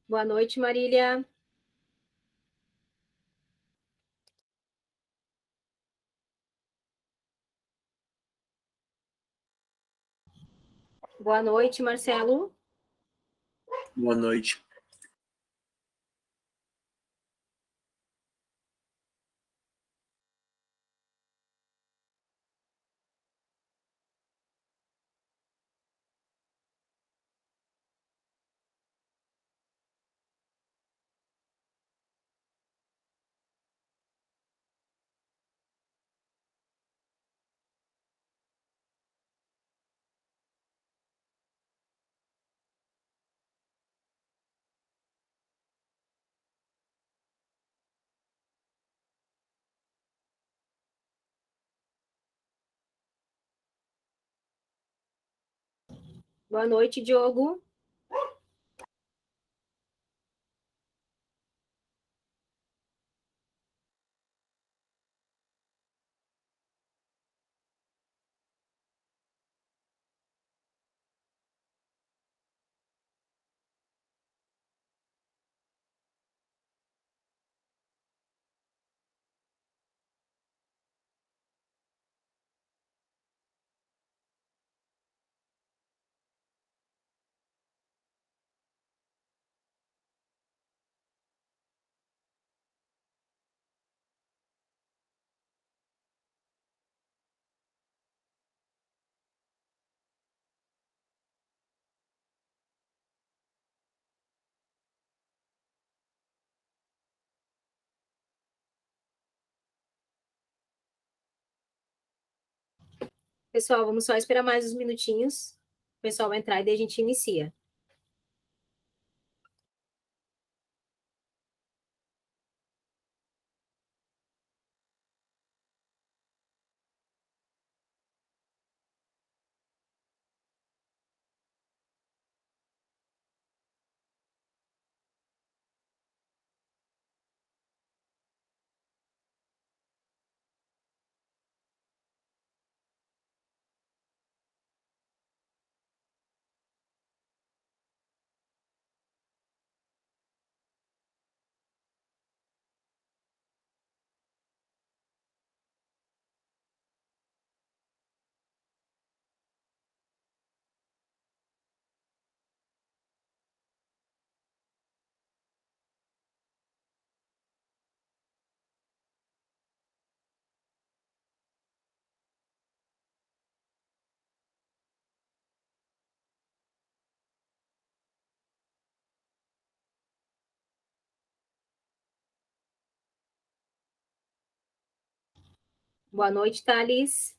Boa noite, Marília. Boa noite, Marcelo. Boa noite. Boa noite, Diogo. Pessoal, vamos só esperar mais uns minutinhos. O pessoal vai entrar e daí a gente inicia. Boa noite, Thales.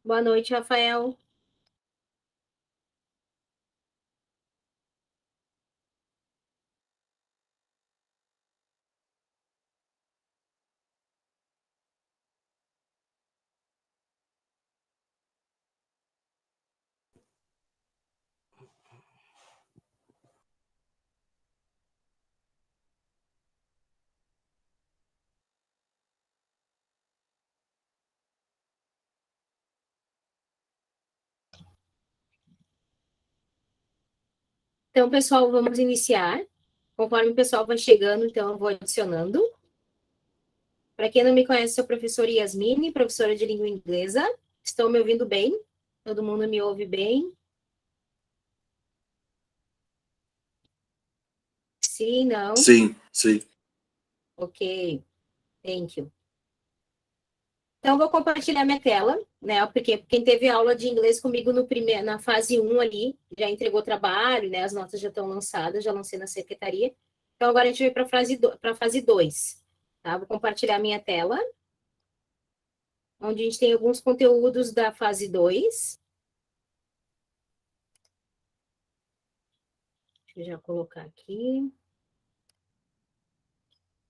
Boa noite, Rafael. Então, pessoal, vamos iniciar. Conforme o pessoal vai chegando, então eu vou adicionando. Para quem não me conhece, sou a professora Yasmine, professora de língua inglesa. Estão me ouvindo bem? Todo mundo me ouve bem? Sim, não? Sim, sim. Ok, thank you. Então, vou compartilhar minha tela, né? Porque quem teve aula de inglês comigo na fase 1 ali, já entregou trabalho, né? As notas já estão lançadas, já lancei na secretaria. Então, agora a gente vai para a fase 2, tá? Vou compartilhar minha tela, onde a gente tem alguns conteúdos da fase 2. Deixa eu já colocar aqui.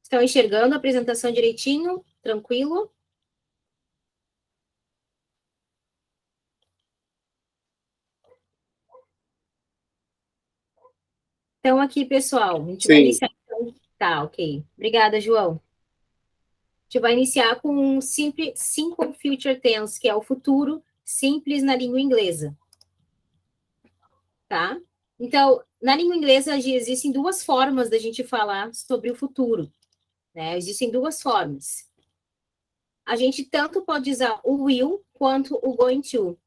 Estão enxergando a apresentação direitinho? Tranquilo? Então, aqui, pessoal, a gente vai Sim. iniciar. Tá, ok. Obrigada, João. A gente vai iniciar com um simple future tense, que é o futuro simples na língua inglesa. Tá? Então, na língua inglesa existem duas formas da gente falar sobre o futuro, né? Existem duas formas. A gente tanto pode usar o will quanto o going to.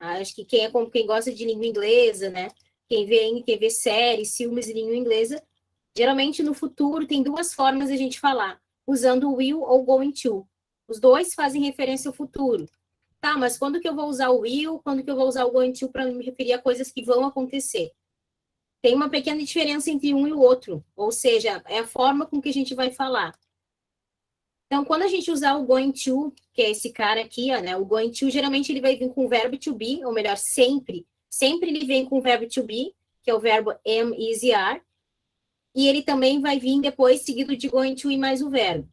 Acho que quem gosta de língua inglesa, né? Quem vê séries, filmes de língua inglesa, geralmente no futuro tem duas formas de a gente falar, usando o will ou going to. Os dois fazem referência ao futuro. Tá, mas quando que eu vou usar o will, quando que eu vou usar o going to para me referir a coisas que vão acontecer? Tem uma pequena diferença entre um e o outro, ou seja, é a forma com que a gente vai falar. Então, quando a gente usar o going to, que é esse cara aqui, ó, né? O going to, geralmente ele vai vir com o verbo to be, ou melhor, sempre. Sempre ele vem com o verbo to be, que é o verbo am, is e are. E ele também vai vir depois seguido de going to e mais o verbo.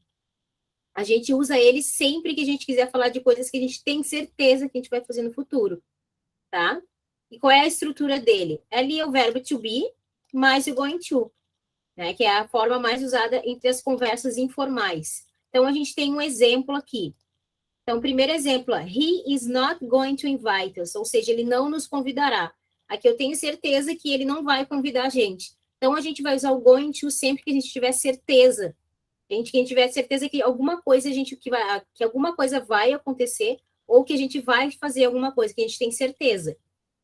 A gente usa ele sempre que a gente quiser falar de coisas que a gente tem certeza que a gente vai fazer no futuro, tá? E qual é a estrutura dele? Ali é o verbo to be mais o going to, né? Que é a forma mais usada entre as conversas informais. Então, a gente tem um exemplo aqui. Então, primeiro exemplo, he is not going to invite us, ou seja, ele não nos convidará. Aqui eu tenho certeza que ele não vai convidar a gente. Então, a gente vai usar o going to sempre que a gente tiver certeza. Quem tiver certeza que alguma coisa que alguma coisa vai acontecer ou que a gente vai fazer alguma coisa, que a gente tem certeza.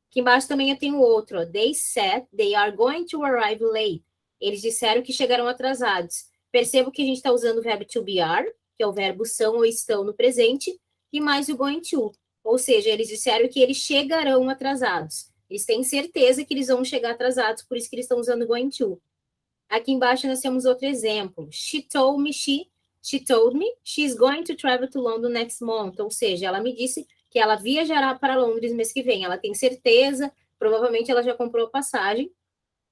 Aqui embaixo também eu tenho outro, ó. They said they are going to arrive late. Eles disseram que chegarão atrasados. Percebo que a gente está usando o verbo to be are, que é o verbo são ou estão no presente, e mais o going to. Ou seja, eles disseram que eles chegarão atrasados. Eles têm certeza que eles vão chegar atrasados, por isso que eles estão usando going to. Aqui embaixo nós temos outro exemplo. She told me she's going to travel to London next month. Ou seja, ela me disse que ela viajará para Londres mês que vem. Ela tem certeza, provavelmente ela já comprou a passagem.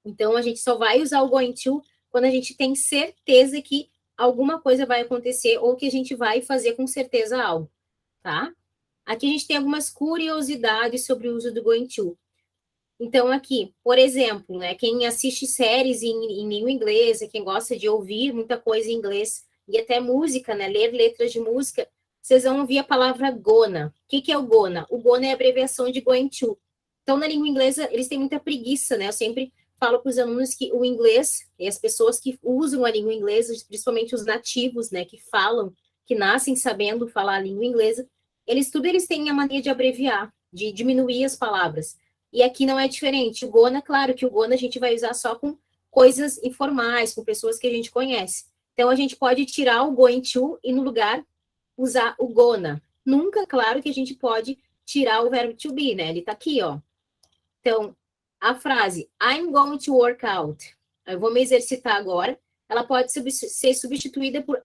Então, a gente só vai usar o going to quando a gente tem certeza que alguma coisa vai acontecer ou que a gente vai fazer com certeza algo, tá? Aqui a gente tem algumas curiosidades sobre o uso do going to. Então, aqui, por exemplo, né, quem assiste séries em língua inglesa, quem gosta de ouvir muita coisa em inglês, e até música, né, ler letras de música, vocês vão ouvir a palavra gonna. O que é o gonna? O gonna é a abreviação de going to. Então, na língua inglesa, eles têm muita preguiça, né? Eu sempre falo para os alunos que o inglês, e as pessoas que usam a língua inglesa, principalmente os nativos, né, que falam, que nascem sabendo falar a língua inglesa, eles têm a mania de abreviar, de diminuir as palavras. E aqui não é diferente. O gonna, claro que o gonna a gente vai usar só com coisas informais, com pessoas que a gente conhece. Então, a gente pode tirar o going to e, no lugar, usar o gonna. Nunca, claro, que a gente pode tirar o verbo to be, né? Ele tá aqui, ó. Então, a frase I'm going to work out. Eu vou me exercitar agora. Ela pode ser substituída por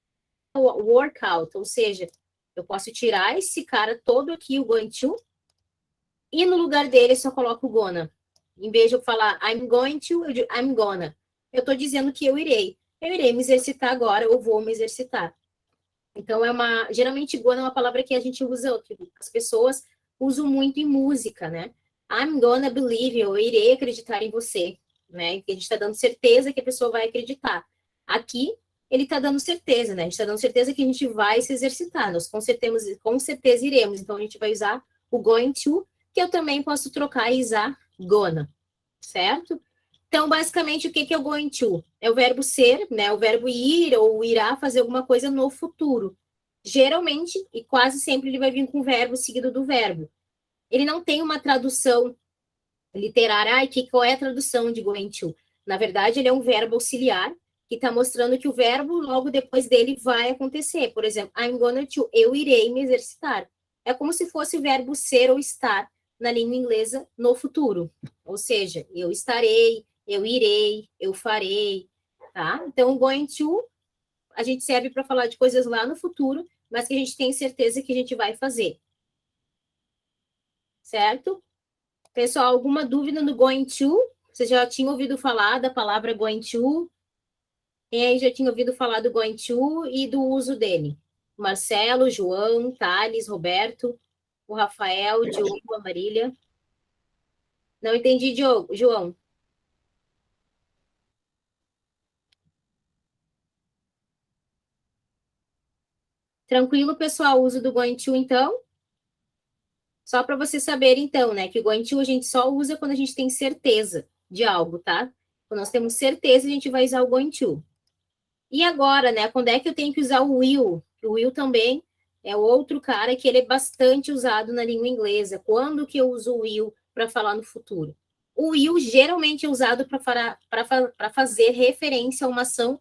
workout, ou seja, eu posso tirar esse cara todo aqui, o going to, e no lugar dele eu só coloco o gonna. Em vez de eu falar I'm going to, eu digo I'm gonna. Eu estou dizendo que eu irei. Eu irei me exercitar agora, ou vou me exercitar. Então, geralmente, gonna é uma palavra que a gente usa, que as pessoas usam muito em música, né? I'm gonna believe you, eu irei acreditar em você, né? Que a gente está dando certeza que a pessoa vai acreditar. Aqui, ele está dando certeza, né? A gente está dando certeza que a gente vai se exercitar. Nós com certeza iremos. Então, a gente vai usar o going to, que eu também posso trocar e usar gonna, certo? Então, basicamente, o que é o going to? É o verbo ser, né? O verbo ir ou irá fazer alguma coisa no futuro. Geralmente, e quase sempre, ele vai vir com o verbo seguido do verbo. Ele não tem uma tradução literária. Qual é a tradução de going to? Na verdade, ele é um verbo auxiliar que está mostrando que o verbo, logo depois dele, vai acontecer. Por exemplo, I'm gonna to, eu irei me exercitar. É como se fosse o verbo ser ou estar na língua inglesa no futuro. Ou seja, eu estarei, eu irei, eu farei, tá? Então, going to, a gente serve para falar de coisas lá no futuro, mas que a gente tem certeza que a gente vai fazer. Certo? Pessoal, alguma dúvida no going to? Você já tinha ouvido falar da palavra going to? Quem aí já tinha ouvido falar do going to e do uso dele? Marcelo, João, Thales, Roberto, o Rafael, o Diogo, a Marília. Não entendi, Diogo, João. Tranquilo, pessoal, o uso do going to, então? Só para você saber, então, né, que o going to a gente só usa quando a gente tem certeza de algo, tá? Quando nós temos certeza, a gente vai usar o going to. E agora, né, quando é que eu tenho que usar o will? O will também é outro cara que ele é bastante usado na língua inglesa. Quando que eu uso o will para falar no futuro? O will geralmente é usado para fazer referência a uma ação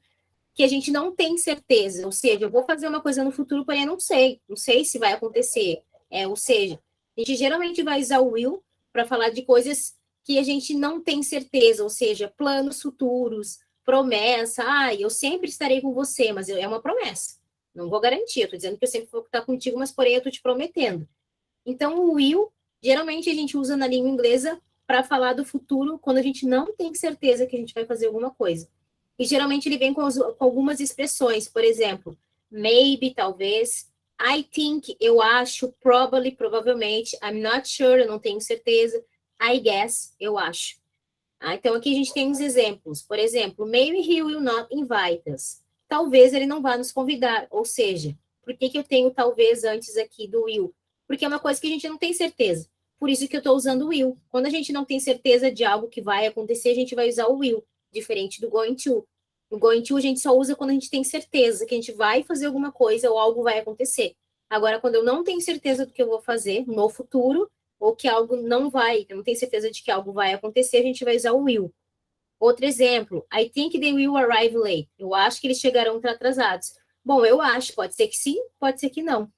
que a gente não tem certeza. Ou seja, eu vou fazer uma coisa no futuro, porém não sei se vai acontecer. Ou seja, a gente geralmente vai usar o will para falar de coisas que a gente não tem certeza, ou seja, planos futuros, promessa. Eu sempre estarei com você, mas é uma promessa. Não vou garantir, eu estou dizendo que eu sempre vou estar contigo, mas porém eu estou te prometendo. Então, o will, geralmente a gente usa na língua inglesa para falar do futuro quando a gente não tem certeza que a gente vai fazer alguma coisa. E geralmente ele vem com algumas expressões, por exemplo, maybe, talvez, I think, eu acho, probably, provavelmente, I'm not sure, eu não tenho certeza, I guess, eu acho. Então, aqui a gente tem uns exemplos. Por exemplo, maybe he will not invite us. Talvez ele não vá nos convidar. Ou seja, por que eu tenho talvez antes aqui do will? Porque é uma coisa que a gente não tem certeza. Por isso que eu estou usando o will. Quando a gente não tem certeza de algo que vai acontecer, a gente vai usar o will, diferente do going to. O going to a gente só usa quando a gente tem certeza que a gente vai fazer alguma coisa ou algo vai acontecer. Agora, quando eu não tenho certeza do que eu vou fazer no futuro, ou que algo não vai, eu não tenho certeza de que algo vai acontecer, a gente vai usar o will. Outro exemplo, I think they will arrive late. Eu acho que eles chegarão atrasados. Bom, eu acho, pode ser que sim, pode ser que não.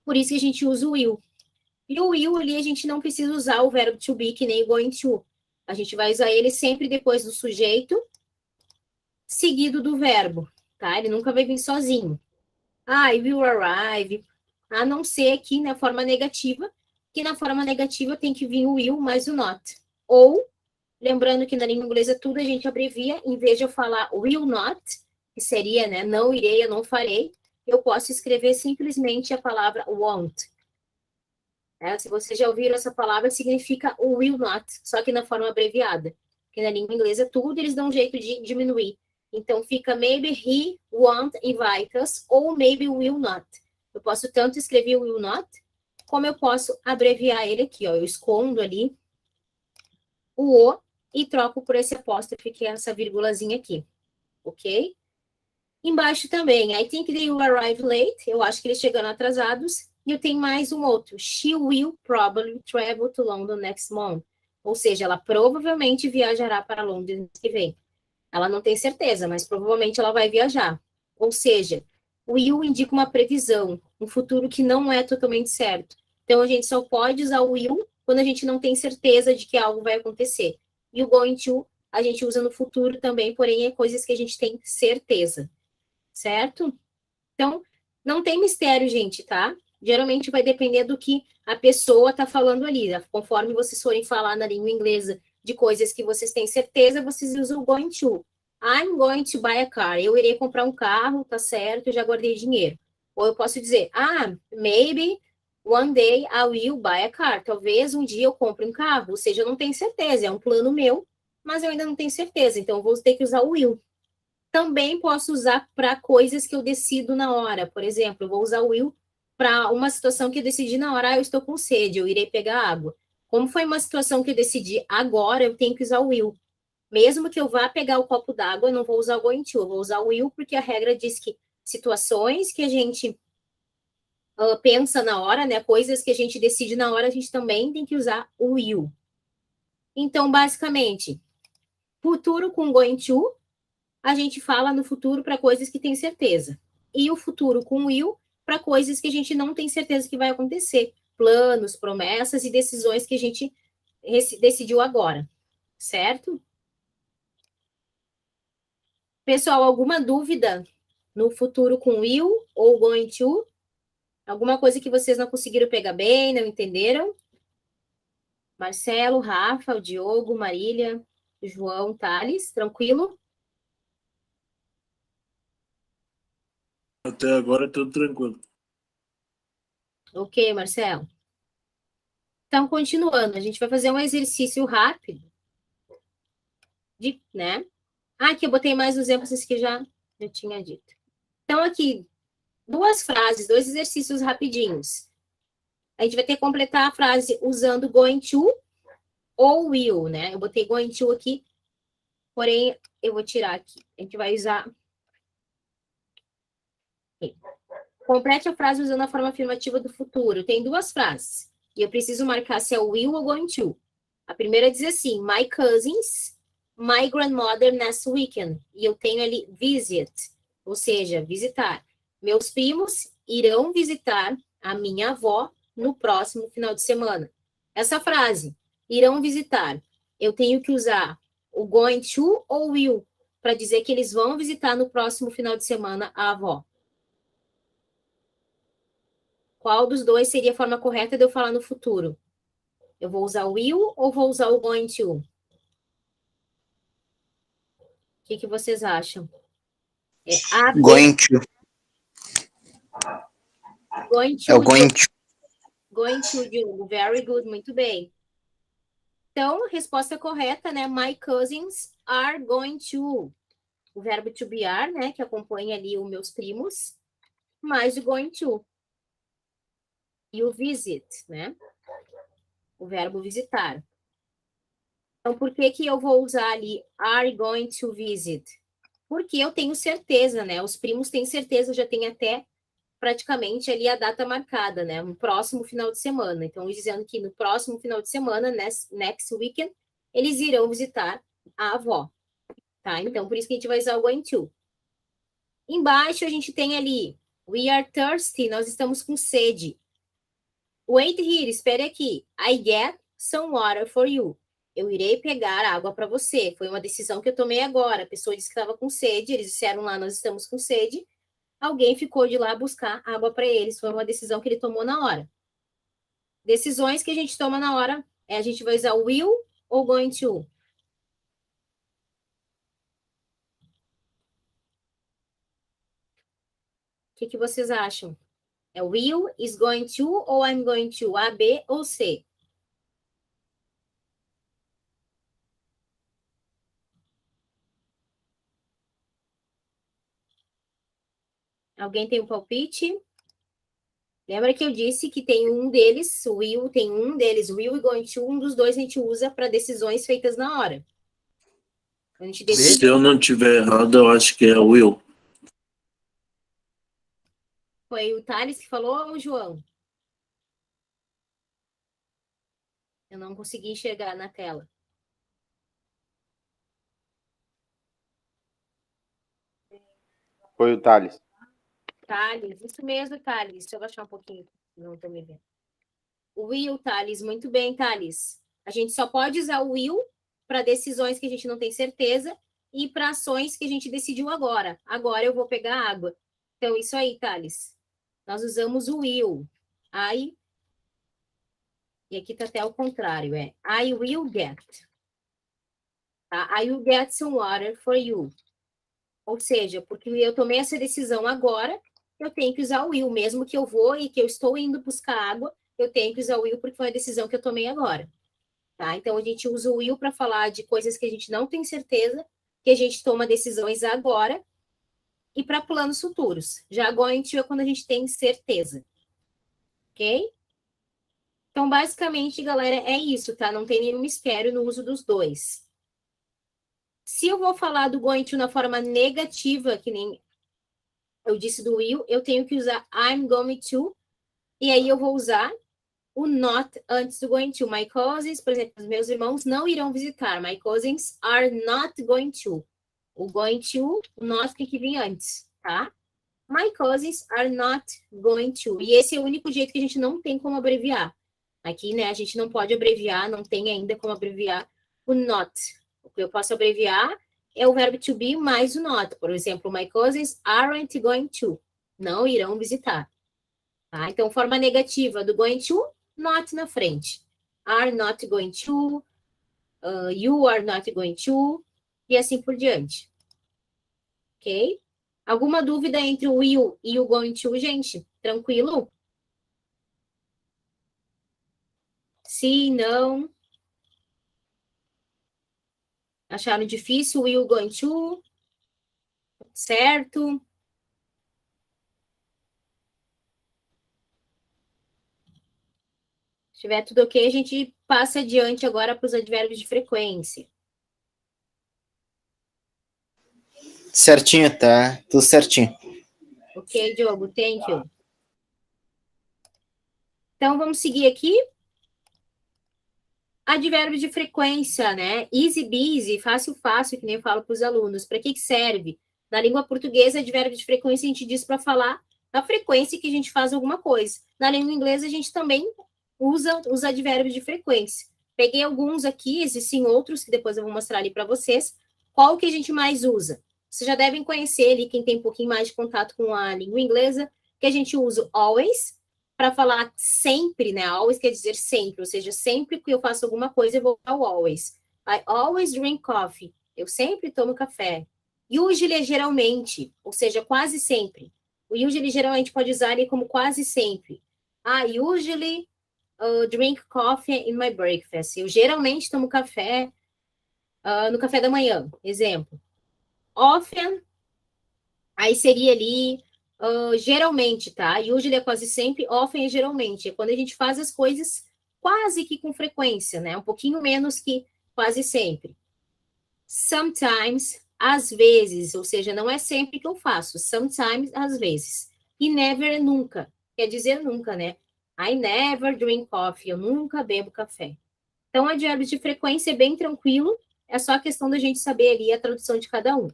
Por isso que a gente usa o will. E o will ali a gente não precisa usar o verbo to be, que nem o going to. A gente vai usar ele sempre depois do sujeito, seguido do verbo, tá? Ele nunca vai vir sozinho. I will arrive, a não ser aqui na forma negativa, que na forma negativa tem que vir o will mais o not. Ou, lembrando que na língua inglesa tudo a gente abrevia, em vez de eu falar will not, que seria, né, não irei, eu não farei, eu posso escrever simplesmente a palavra won't. Se vocês já ouviram essa palavra, significa o will not, só que na forma abreviada. Porque na língua inglesa tudo eles dão um jeito de diminuir. Então fica maybe he won't invite us ou maybe will not. Eu posso tanto escrever o will not, como eu posso abreviar ele aqui, ó. Eu escondo ali o e troco por esse apóstrofe, que é essa vírgulazinha aqui. Ok? Embaixo também, I think they will arrive late. Eu acho que eles chegando atrasados. E eu tenho mais um outro. She will probably travel to London next month. Ou seja, ela provavelmente viajará para Londres no que vem. Ela não tem certeza, mas provavelmente ela vai viajar. Ou seja, o will indica uma previsão, um futuro que não é totalmente certo. Então, a gente só pode usar o will quando a gente não tem certeza de que algo vai acontecer. E o going to a gente usa no futuro também, porém é coisas que a gente tem certeza. Certo? Então, não tem mistério, gente, tá? Geralmente vai depender do que a pessoa está falando ali. Né? Conforme vocês forem falar na língua inglesa de coisas que vocês têm certeza, vocês usam o going to. I'm going to buy a car. Eu irei comprar um carro, tá certo, eu já guardei dinheiro. Ou eu posso dizer, maybe one day I will buy a car. Talvez um dia eu compre um carro. Ou seja, eu não tenho certeza, é um plano meu, mas eu ainda não tenho certeza. Então, eu vou ter que usar o will. Também posso usar para coisas que eu decido na hora. Por exemplo, eu vou usar o will para uma situação que eu decidi na hora, eu estou com sede, eu irei pegar água. Como foi uma situação que eu decidi agora, eu tenho que usar o will. Mesmo que eu vá pegar o copo d'água, eu não vou usar o going to, eu vou usar o will, porque a regra diz que situações que a gente pensa na hora, né, coisas que a gente decide na hora, a gente também tem que usar o will. Então, basicamente, futuro com going to, a gente fala no futuro para coisas que tem certeza. E o futuro com will para coisas que a gente não tem certeza que vai acontecer. Planos, promessas e decisões que a gente decidiu agora. Certo? Pessoal, alguma dúvida no futuro com will ou going to? Alguma coisa que vocês não conseguiram pegar bem, não entenderam? Marcelo, Rafa, o Diogo, Marília, João, Thales, tranquilo? Até agora tudo tranquilo. Ok, Marcelo. Então, continuando, a gente vai fazer um exercício rápido, né? Ah, aqui eu botei mais os exemplos que eu tinha dito. Então, aqui, duas frases, dois exercícios rapidinhos. A gente vai ter que completar a frase usando going to ou will, né? Eu botei going to aqui, porém, eu vou tirar aqui. A gente vai usar... Complete a frase usando a forma afirmativa do futuro. Tem duas frases. E eu preciso marcar se é o will ou going to. A primeira diz assim, my cousins, my grandmother next weekend. E eu tenho ali visit, ou seja, visitar. Meus primos irão visitar a minha avó no próximo final de semana. Essa frase, irão visitar, eu tenho que usar o going to ou will para dizer que eles vão visitar no próximo final de semana a avó. Qual dos dois seria a forma correta de eu falar no futuro? Eu vou usar o will ou vou usar o going to? O que vocês acham? A, B, Going to. going to, É o going to. going to, Diogo. Very good, muito bem. Então, resposta correta, né? My cousins are going to. O verbo to be are, né? Que acompanha ali os meus primos. Mais o going to. E o visit, né? O verbo visitar. Então, por que eu vou usar ali are going to visit? Porque eu tenho certeza, né? Os primos têm certeza, já tem até praticamente ali a data marcada, né? No próximo final de semana. Então, dizendo que no próximo final de semana, next weekend, eles irão visitar a avó, tá? Então, por isso que a gente vai usar o going to. Embaixo, a gente tem ali, we are thirsty, nós estamos com sede. Wait here, espere aqui. I get some water for you. Eu irei pegar água para você. Foi uma decisão que eu tomei agora. A pessoa disse que estava com sede, eles disseram lá, nós estamos com sede. Alguém ficou de lá buscar água para eles. Foi uma decisão que ele tomou na hora. Decisões que a gente toma na hora, a gente vai usar will ou going to? O que vocês acham? É will, is going to ou I'm going to? A, B ou C? Alguém tem um palpite? Lembra que eu disse que tem um deles, will, tem um deles, will e going to, um dos dois a gente usa para decisões feitas na hora. A gente decide... Se eu não tiver errado, eu acho que é will. Foi o Thales que falou ou o João? Eu não consegui enxergar na tela. Foi o Thales. Thales, isso mesmo, Thales. Deixa eu baixar um pouquinho. Não estou me vendo. O will, Thales, muito bem, Thales. A gente só pode usar o will para decisões que a gente não tem certeza e para ações que a gente decidiu agora. Agora eu vou pegar água. Então, isso aí, Thales. Nós usamos o will. E aqui está até ao contrário, I will get. Tá? I will get some water for you. Ou seja, porque eu tomei essa decisão agora, eu tenho que usar o will, mesmo que eu vou e que eu estou indo buscar água, eu tenho que usar o will porque foi a decisão que eu tomei agora. Tá? Então, a gente usa o will para falar de coisas que a gente não tem certeza, que a gente toma decisões agora, e para planos futuros. Já going to é quando a gente tem certeza. Ok? Então, basicamente, galera, é isso, tá? Não tem nenhum mistério no uso dos dois. Se eu vou falar do going to na forma negativa, que nem eu disse do will, eu tenho que usar I'm going to, e aí eu vou usar o not antes do going to. My cousins, por exemplo, os meus irmãos não irão visitar. My cousins are not going to. O going to, o not tem que vir antes, tá? My cousins are not going to. E esse é o único jeito que a gente não tem como abreviar. Aqui, né, a gente não pode abreviar, não tem ainda como abreviar o not. O que eu posso abreviar é o verbo to be mais o not. Por exemplo, my cousins aren't going to. Não irão visitar. Tá? Então, forma negativa do going to, not na frente. Are not going to, you are not going to, e assim por diante. Ok? Alguma dúvida entre o will e o going to, gente? Tranquilo? Sim, não? Acharam difícil o will, going to? Certo? Se tiver tudo ok, a gente passa adiante agora para os advérbios de frequência. Certinho, tá? Tudo certinho. Ok, Diogo, thank you. Então, vamos seguir aqui. Advérbio de frequência, né? Easy busy, fácil, fácil, que nem eu falo para os alunos. Para que serve? Na língua portuguesa, advérbio de frequência a gente diz para falar da frequência que a gente faz alguma coisa. Na língua inglesa, a gente também usa os advérbios de frequência. Peguei alguns aqui, existem outros que depois eu vou mostrar ali para vocês. Qual que a gente mais usa? Vocês já devem conhecer ali, quem tem um pouquinho mais de contato com a língua inglesa, que a gente usa o always, para falar sempre, né? Always quer dizer sempre, ou seja, sempre que eu faço alguma coisa, eu vou usar o always. I always drink coffee. Eu sempre tomo café. Usually é geralmente, ou seja, quase sempre. O usually geralmente pode usar ele como quase sempre. I usually drink coffee in my breakfast. Eu geralmente tomo café no café da manhã. Exemplo. Often, aí seria ali geralmente, tá? Usually é quase sempre, often é geralmente. É quando a gente faz as coisas quase que com frequência, né? Um pouquinho menos que quase sempre. Sometimes, às vezes, ou seja, não é sempre que eu faço. Sometimes, às vezes. E never, nunca. Quer dizer nunca, né? I never drink coffee. Eu nunca bebo café. Então, advérbio de frequência é bem tranquilo. É só a questão da gente saber ali a tradução de cada um.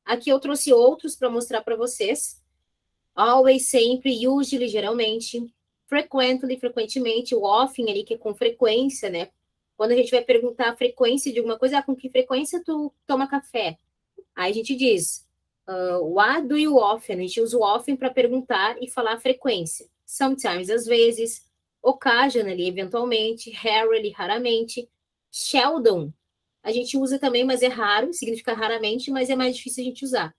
Aqui eu trouxe outros para mostrar para vocês. Always, sempre, usually, geralmente. Frequently, frequentemente. O often ali, que é com frequência, né? Quando a gente vai perguntar a frequência de alguma coisa, com que frequência tu toma café? Aí a gente diz, what do you often? A gente usa o often para perguntar e falar a frequência. Sometimes, às vezes. Occasionally, eventualmente. Rarely, raramente. Seldom. A gente usa também, mas é raro, significa raramente, mas é mais difícil a gente usar.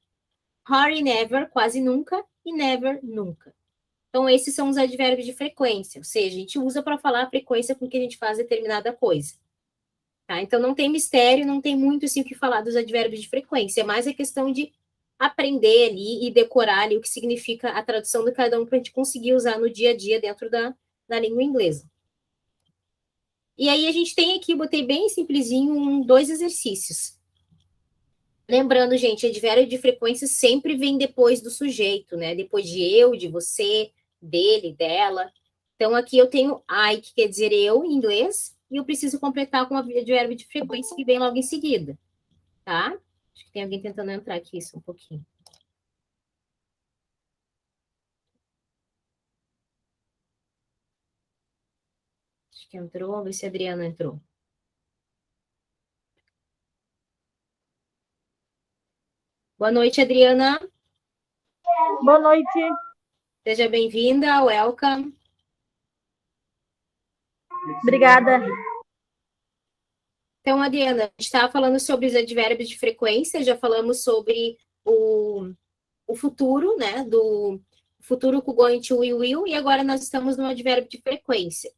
Hardly never, quase nunca, e never, nunca. Então, esses são os advérbios de frequência, ou seja, a gente usa para falar a frequência com que a gente faz determinada coisa. Tá? Então, não tem mistério, não tem muito assim o que falar dos advérbios de frequência, é mais a questão de aprender ali e decorar ali o que significa a tradução de cada um para a gente conseguir usar no dia a dia dentro da língua inglesa. E aí, a gente tem aqui, botei bem simplesinho, 2 exercícios. Lembrando, gente, advérbio de frequência sempre vem depois do sujeito, né? Depois de eu, de você, dele, dela. Então, aqui eu tenho I, que quer dizer eu, em inglês, e eu preciso completar com o advérbio de frequência que vem logo em seguida, tá? Acho que tem alguém tentando entrar aqui só um pouquinho. Acho que entrou, vamos ver se a Adriana entrou. Boa noite, Adriana. Boa noite. Seja bem-vinda, welcome. Obrigada. Então, Adriana, a gente estava falando sobre os advérbios de frequência, já falamos sobre o futuro, né? Do futuro com going to e will, e agora nós estamos no advérbio de frequência.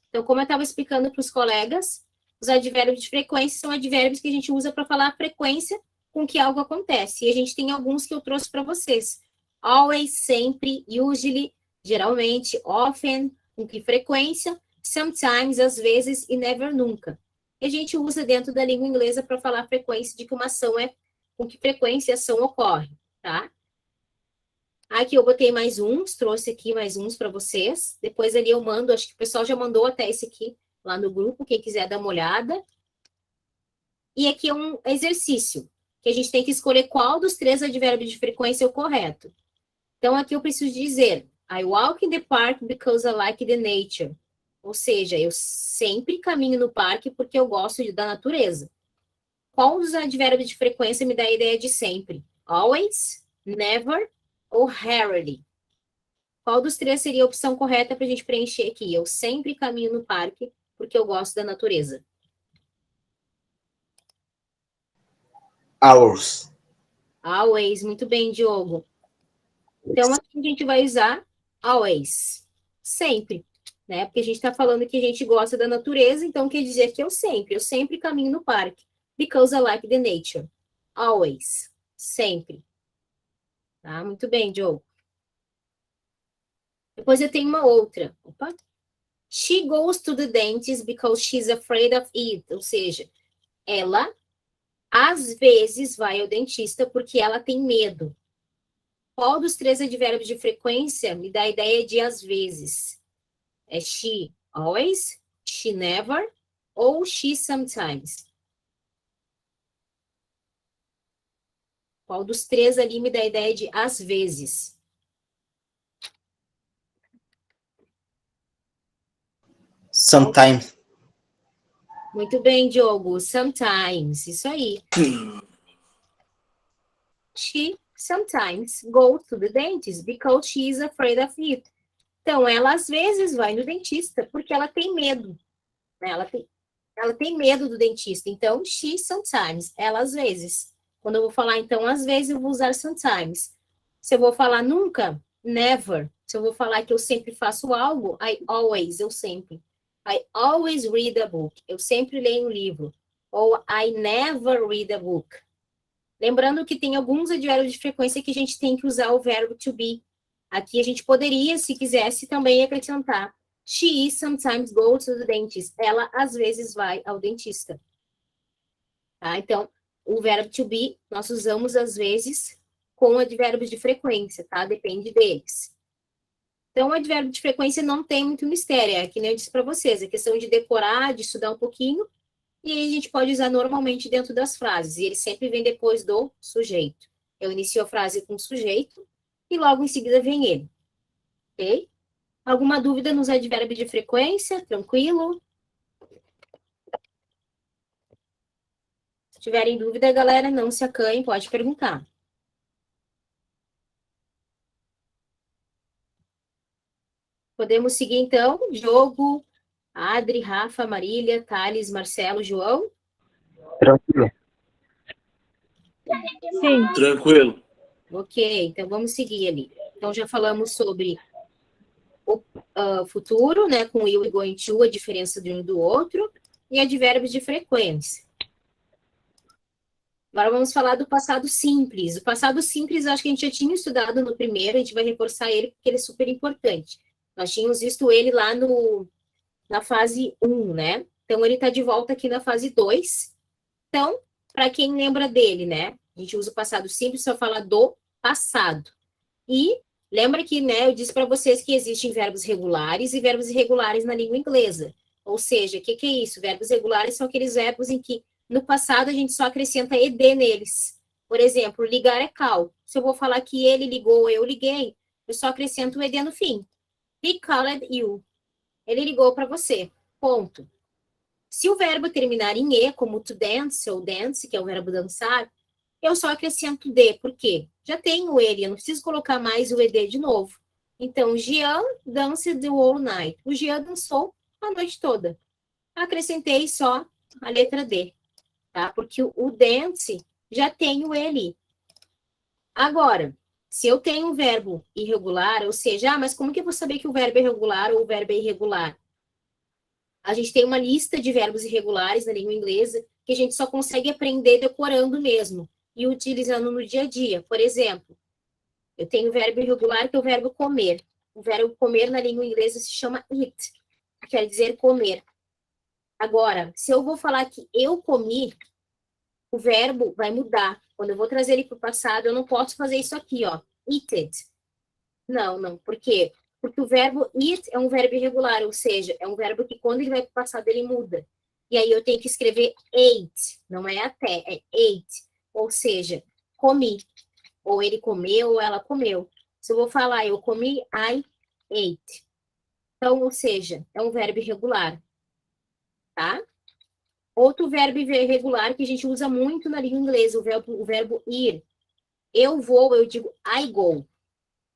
Então, como eu estava explicando para os colegas, os advérbios de frequência são advérbios que a gente usa para falar a frequência com que algo acontece. E a gente tem alguns que eu trouxe para vocês. Always, sempre, usually, geralmente, often, com que frequência, sometimes, às vezes, e never, nunca. e a gente usa dentro da língua inglesa para falar a frequência de que uma ação com que frequência a ação ocorre, tá? Aqui eu botei mais uns, trouxe aqui mais uns para vocês. Depois ali eu mando, acho que o pessoal já mandou até esse aqui lá no grupo, quem quiser dar uma olhada. E aqui é um exercício, que a gente tem que escolher qual dos 3 advérbios de frequência é o correto. Então aqui eu preciso dizer, I walk in the park because I like the nature. Ou seja, eu sempre caminho no parque porque eu gosto da natureza. Qual dos advérbios de frequência me dá a ideia de sempre? Always, never ou rarely? Qual dos 3 seria a opção correta para a gente preencher aqui? Eu sempre caminho no parque porque eu gosto da natureza. Hours. Always, muito bem, Diogo. Então, aqui a gente vai usar always, sempre, né? Porque a gente está falando que a gente gosta da natureza, então quer dizer que eu sempre caminho no parque. Because I like the nature. Always, sempre. Tá? Muito bem, Diogo. Depois eu tenho uma outra. Opa. She goes to the dentist because she's afraid of it. Ou seja, ela às vezes vai ao dentista porque ela tem medo. Qual dos 3 advérbios de frequência me dá a ideia de às vezes? É she always, she never ou she sometimes? Qual dos 3 ali me dá a ideia de às vezes? Sometimes. Muito bem, Diogo. Sometimes. Isso aí. She sometimes goes to the dentist because she is afraid of it. Então, ela às vezes vai no dentista porque ela tem medo. Né? Ela tem medo do dentista. Então, she sometimes. Ela às vezes. Quando eu vou falar, então, às vezes, eu vou usar sometimes. Se eu vou falar nunca, never. Se eu vou falar que eu sempre faço algo, I always, eu sempre. I always read a book. Eu sempre leio um livro. Ou I never read a book. Lembrando que tem alguns advérbios de frequência que a gente tem que usar o verbo to be. Aqui a gente poderia, se quisesse, também acrescentar. She sometimes goes to the dentist. Ela, às vezes, vai ao dentista. Tá? Então, o verbo to be, nós usamos, às vezes, com advérbios de frequência, tá? Depende deles. Então, o advérbio de frequência não tem muito mistério, é que nem eu disse para vocês, é questão de decorar, de estudar um pouquinho, e aí a gente pode usar normalmente dentro das frases, e ele sempre vem depois do sujeito. Eu inicio a frase com o sujeito, e logo em seguida vem ele. Ok? Alguma dúvida nos advérbios de frequência? Tranquilo? Se tiverem dúvida, galera, não se acanhem, pode perguntar. Podemos seguir, então, Diogo, Adri, Rafa, Marília, Thales, Marcelo, João? Tranquilo. Sim. Tranquilo. Ok, então vamos seguir ali. Então, já falamos sobre o futuro, né, com will e going to, a diferença de um do outro, e advérbios de frequência. Agora vamos falar do passado simples. O passado simples, acho que a gente já tinha estudado no primeiro, a gente vai reforçar ele, porque ele é super importante. Nós tínhamos visto ele lá na fase 1, né? Então, ele está de volta aqui na fase 2. Então, para quem lembra dele, né? A gente usa o passado simples, só fala do passado. E lembra que, né, eu disse para vocês que existem verbos regulares e verbos irregulares na língua inglesa. Ou seja, o que é isso? Verbos regulares são aqueles verbos em que, no passado, a gente só acrescenta ed neles. Por exemplo, ligar é call. Se eu vou falar que ele ligou, eu liguei, eu só acrescento o ed no fim. He called you. Ele ligou para você. Ponto. Se o verbo terminar em e, como to dance ou dance, que é o verbo dançar, eu só acrescento de. Por quê? Já tenho ele, eu não preciso colocar mais o ed de novo. Então, Jean danced the whole night. O Jean dançou a noite toda. Acrescentei só a letra D, tá? Porque o dance já tenho ele. Agora, se eu tenho um verbo irregular, ou seja, mas como que eu vou saber que o verbo é regular ou o verbo é irregular? A gente tem uma lista de verbos irregulares na língua inglesa que a gente só consegue aprender decorando mesmo e utilizando no dia a dia. Por exemplo, eu tenho o verbo irregular que é o verbo comer. O verbo comer na língua inglesa se chama eat, que quer dizer comer. Agora, se eu vou falar que eu comi, o verbo vai mudar. Quando eu vou trazer ele para o passado, eu não posso fazer isso aqui, ó. Eated. Não. Por quê? Porque o verbo eat é um verbo irregular, ou seja, é um verbo que quando ele vai para o passado, ele muda. E aí eu tenho que escrever ate, não é até, é ate. Ou seja, comi. Ou ele comeu, ou ela comeu. Se eu vou falar eu comi, I ate. Então, ou seja, é um verbo irregular. Tá? Outro verbo irregular que a gente usa muito na língua inglesa, o verbo ir. Eu vou, eu digo I go.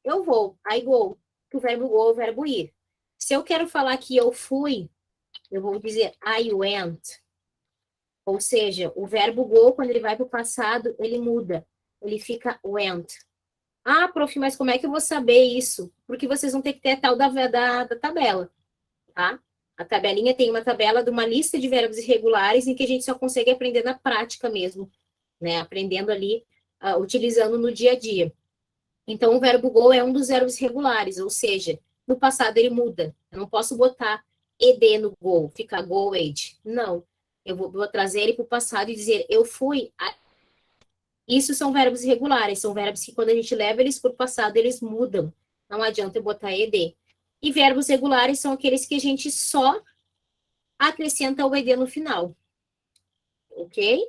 Eu vou, I go. O verbo go é o verbo ir. Se eu quero falar que eu fui, eu vou dizer I went. Ou seja, o verbo go, quando ele vai para o passado, ele muda. Ele fica went. Ah, prof, mas como é que eu vou saber isso? Porque vocês vão ter que ter a tal da tabela, tá? A tabelinha tem uma tabela de uma lista de verbos irregulares em que a gente só consegue aprender na prática mesmo, né? Aprendendo ali, utilizando no dia a dia. Então, o verbo go é um dos verbos irregulares, ou seja, no passado ele muda. Eu não posso botar ed no go, ficar goed. Não. Eu vou trazer ele para o passado e dizer eu fui. Isso são verbos irregulares, são verbos que quando a gente leva eles para o passado, eles mudam. Não adianta eu botar ed. E verbos regulares são aqueles que a gente só acrescenta o ed no final. Ok?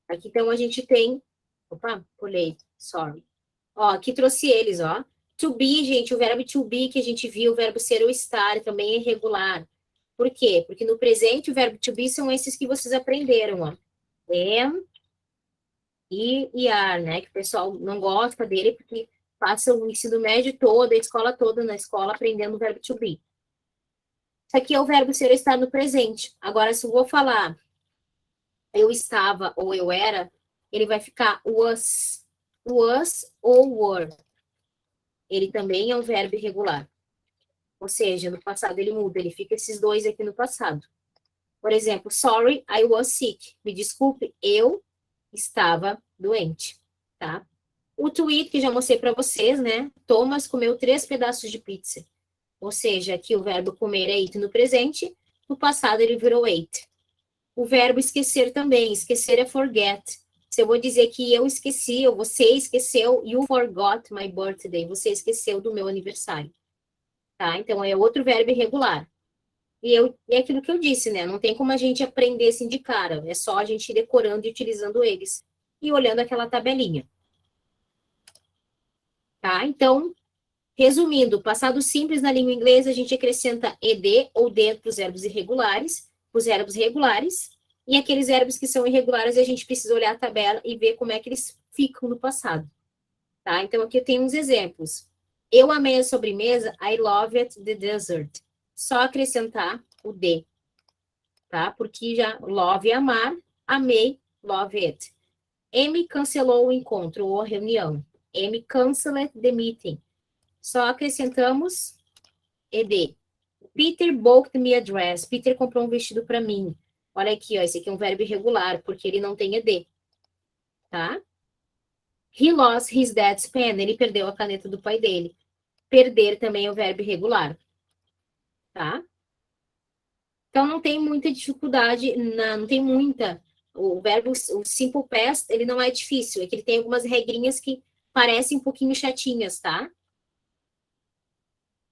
Aqui, então, a gente tem... Opa, pulei, sorry. Ó, aqui trouxe eles, ó. To be, gente, o verbo to be que a gente viu, o verbo ser ou estar, também é irregular. Por quê? Porque no presente, o verbo to be são esses que vocês aprenderam, ó. Am e are, né? Que o pessoal não gosta dele porque passa o ensino médio todo, a escola toda na escola aprendendo o verbo to be. Isso aqui é o verbo ser ou estar no presente. Agora, se eu vou falar eu estava ou eu era, ele vai ficar was ou were. Ele também é um verbo irregular. Ou seja, no passado ele muda, ele fica esses dois aqui no passado. Por exemplo, sorry, I was sick. Me desculpe, eu estava doente, tá? O to eat, que já mostrei para vocês, né? Thomas comeu 3 pedaços de pizza. Ou seja, aqui o verbo comer é eat no presente, no passado ele virou ate. O verbo esquecer também, esquecer é forget. Se eu vou dizer que eu esqueci, ou você esqueceu, you forgot my birthday, você esqueceu do meu aniversário. Tá? Então, é outro verbo irregular. E é aquilo que eu disse, né? Não tem como a gente aprender assim de cara, é só a gente ir decorando e utilizando eles. E olhando aquela tabelinha. Tá? Então, resumindo, passado simples na língua inglesa, a gente acrescenta ed ou d para os verbos irregulares, os verbos regulares, e aqueles verbos que são irregulares, a gente precisa olhar a tabela e ver como é que eles ficam no passado. Tá? Então, aqui eu tenho uns exemplos. Eu amei a sobremesa, I loved the dessert. Só acrescentar o D, tá? Porque já love é amar, amei, love it. M cancelou o encontro ou a reunião. M canceled the meeting. Só acrescentamos ED. Peter bought me a dress. Peter comprou um vestido para mim. Olha aqui, ó, esse aqui é um verbo irregular, porque ele não tem ED. Tá? He lost his dad's pen. Ele perdeu a caneta do pai dele. Perder também é um verbo irregular. Tá? Então, não tem muita dificuldade, não tem muita... O verbo, o simple past, ele não é difícil. É que ele tem algumas regrinhas que parecem um pouquinho chatinhas, tá?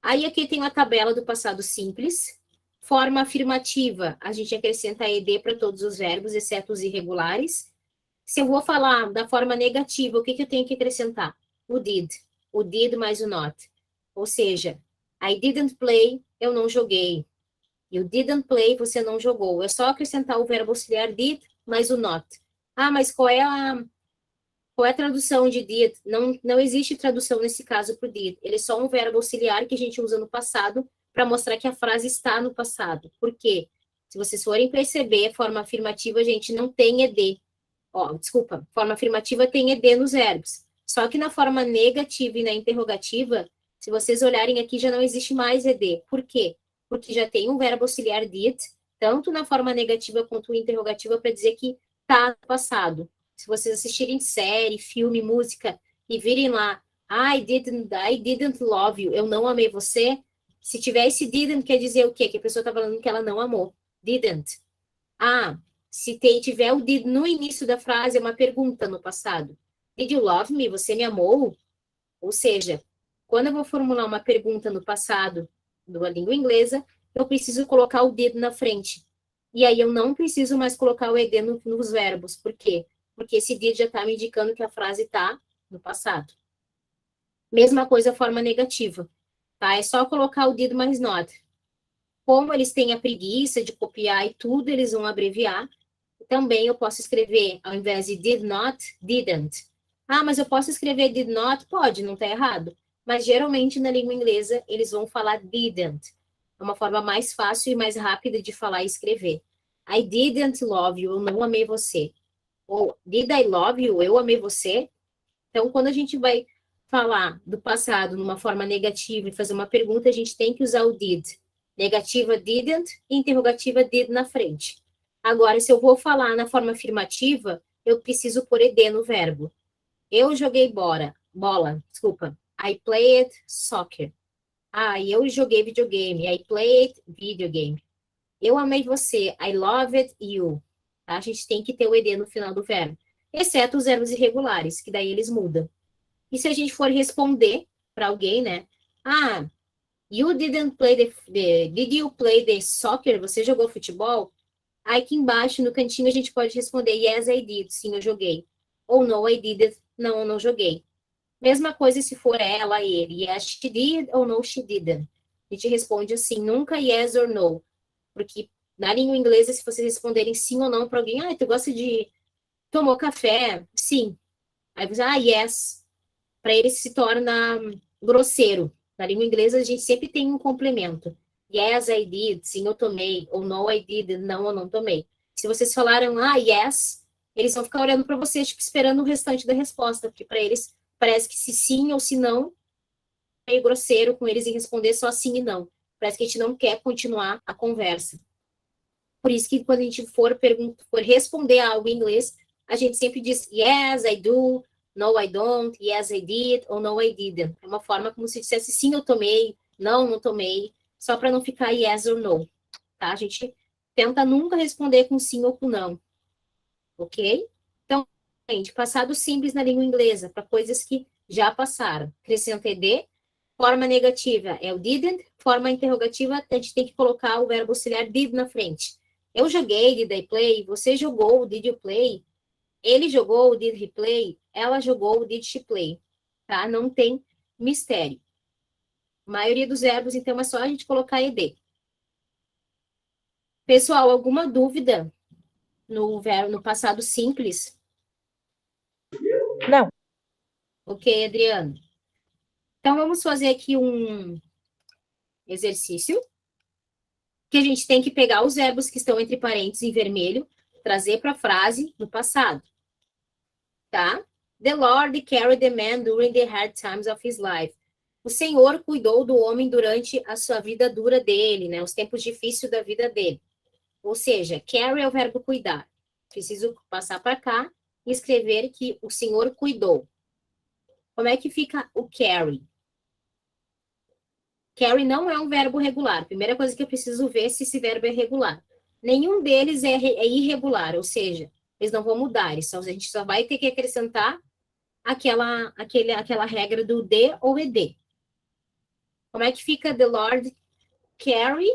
Aí, aqui tem uma tabela do passado simples. Forma afirmativa, a gente acrescenta ED para todos os verbos, exceto os irregulares. Se eu vou falar da forma negativa, o que eu tenho que acrescentar? O did. O did mais o not. Ou seja, I didn't play, eu não joguei. You didn't play, você não jogou. É só acrescentar o verbo auxiliar did mais o not. Ah, mas qual é a tradução de did? Não existe tradução nesse caso para o did. Ele é só um verbo auxiliar que a gente usa no passado para mostrar que a frase está no passado. Por quê? Se vocês forem perceber, forma afirmativa, a gente não tem ED. Desculpa, forma afirmativa tem ED nos verbos. Só que na forma negativa e na interrogativa, se vocês olharem aqui, já não existe mais ED. Por quê? Porque já tem um verbo auxiliar did, tanto na forma negativa quanto interrogativa, para dizer que está no passado. Se vocês assistirem série, filme, música, e virem lá, I didn't love you, eu não amei você, Se tiver esse didn't, quer dizer o quê? Que a pessoa tá falando que ela não amou. Didn't. Ah, se tiver o did no início da frase, é uma pergunta no passado. Did you love me? Você me amou? Ou seja, quando eu vou formular uma pergunta no passado da língua inglesa, eu preciso colocar o did na frente. E aí eu não preciso mais colocar o ed nos verbos. Por quê? Porque esse did já está me indicando que a frase está no passado. Mesma coisa a forma negativa. Tá? É só colocar o did mais not. Como eles têm a preguiça de copiar e tudo, eles vão abreviar. Também eu posso escrever, ao invés de did not, didn't. Ah, mas eu posso escrever did not? Pode, não está errado. Mas geralmente na língua inglesa eles vão falar didn't. É uma forma mais fácil e mais rápida de falar e escrever. I didn't love you, eu não amei você. Ou did I love you, eu amei você. Então, quando a gente vai falar do passado numa forma negativa e fazer uma pergunta, a gente tem que usar o did. Negativa didn't e interrogativa did na frente. Agora, se eu vou falar na forma afirmativa, eu preciso pôr ed no verbo. Eu joguei bola. I played soccer. Ah, eu joguei videogame. I played video game. Eu amei você. I loved you. Tá? A gente tem que ter o ed no final do verbo. Exceto os verbos irregulares, que daí eles mudam. E se a gente for responder para alguém, né? Ah, did you play the soccer? Você jogou futebol? Aí aqui embaixo, no cantinho, a gente pode responder yes, I did. Sim, eu joguei. Ou no, I didn't. Não, eu não joguei. Mesma coisa se for ela, ele. Yes, she did ou no, she didn't. A gente responde assim, nunca yes or no. Porque na língua inglesa, se vocês responderem sim ou não para alguém, ah, tu gosta de... Tomou café? Sim. Aí você, yes. Para ele se torna grosseiro. Na língua inglesa, a gente sempre tem um complemento. Yes, I did. Sim, eu tomei. Ou no, I did. Não, eu não tomei. Se vocês falaram, yes, eles vão ficar olhando para vocês, tipo, esperando o restante da resposta. Porque para eles, parece que se sim ou se não, é meio grosseiro com eles em responder só sim e não. Parece que a gente não quer continuar a conversa. Por isso que quando a gente for responder algo em inglês, a gente sempre diz, yes, I do, no, I don't, yes, I did, ou no, I didn't. É uma forma como se dissesse sim, eu tomei, não tomei, só para não ficar yes or no, tá? A gente tenta nunca responder com sim ou com não, ok? Então, gente, passado simples na língua inglesa, para coisas que já passaram. Acrescenta ed, forma negativa é o didn't, forma interrogativa, a gente tem que colocar o verbo auxiliar did na frente. Eu joguei, did I play? Você jogou, did you play? Ele jogou, did he play? Ela jogou, did she play? Tá? Não tem mistério. A maioria dos verbos, então, é só a gente colocar ed. Pessoal, alguma dúvida no verbo, no passado simples? Não. Ok, Adriano. Então, vamos fazer aqui um exercício que a gente tem que pegar os verbos que estão entre parênteses em vermelho, trazer para a frase no passado. Tá? The Lord carried the man during the hard times of his life. O Senhor cuidou do homem durante a sua vida dura dele, né? Os tempos difíceis da vida dele. Ou seja, carry é o verbo cuidar. Preciso passar para cá e escrever que o Senhor cuidou. Como é que fica o carry? Carry não é um verbo regular. Primeira coisa que eu preciso ver é se esse verbo é regular. Nenhum deles é irregular, ou seja, eles não vão mudar. A gente só vai ter que acrescentar aquela regra do de ou ed. Como é que fica the Lord carry?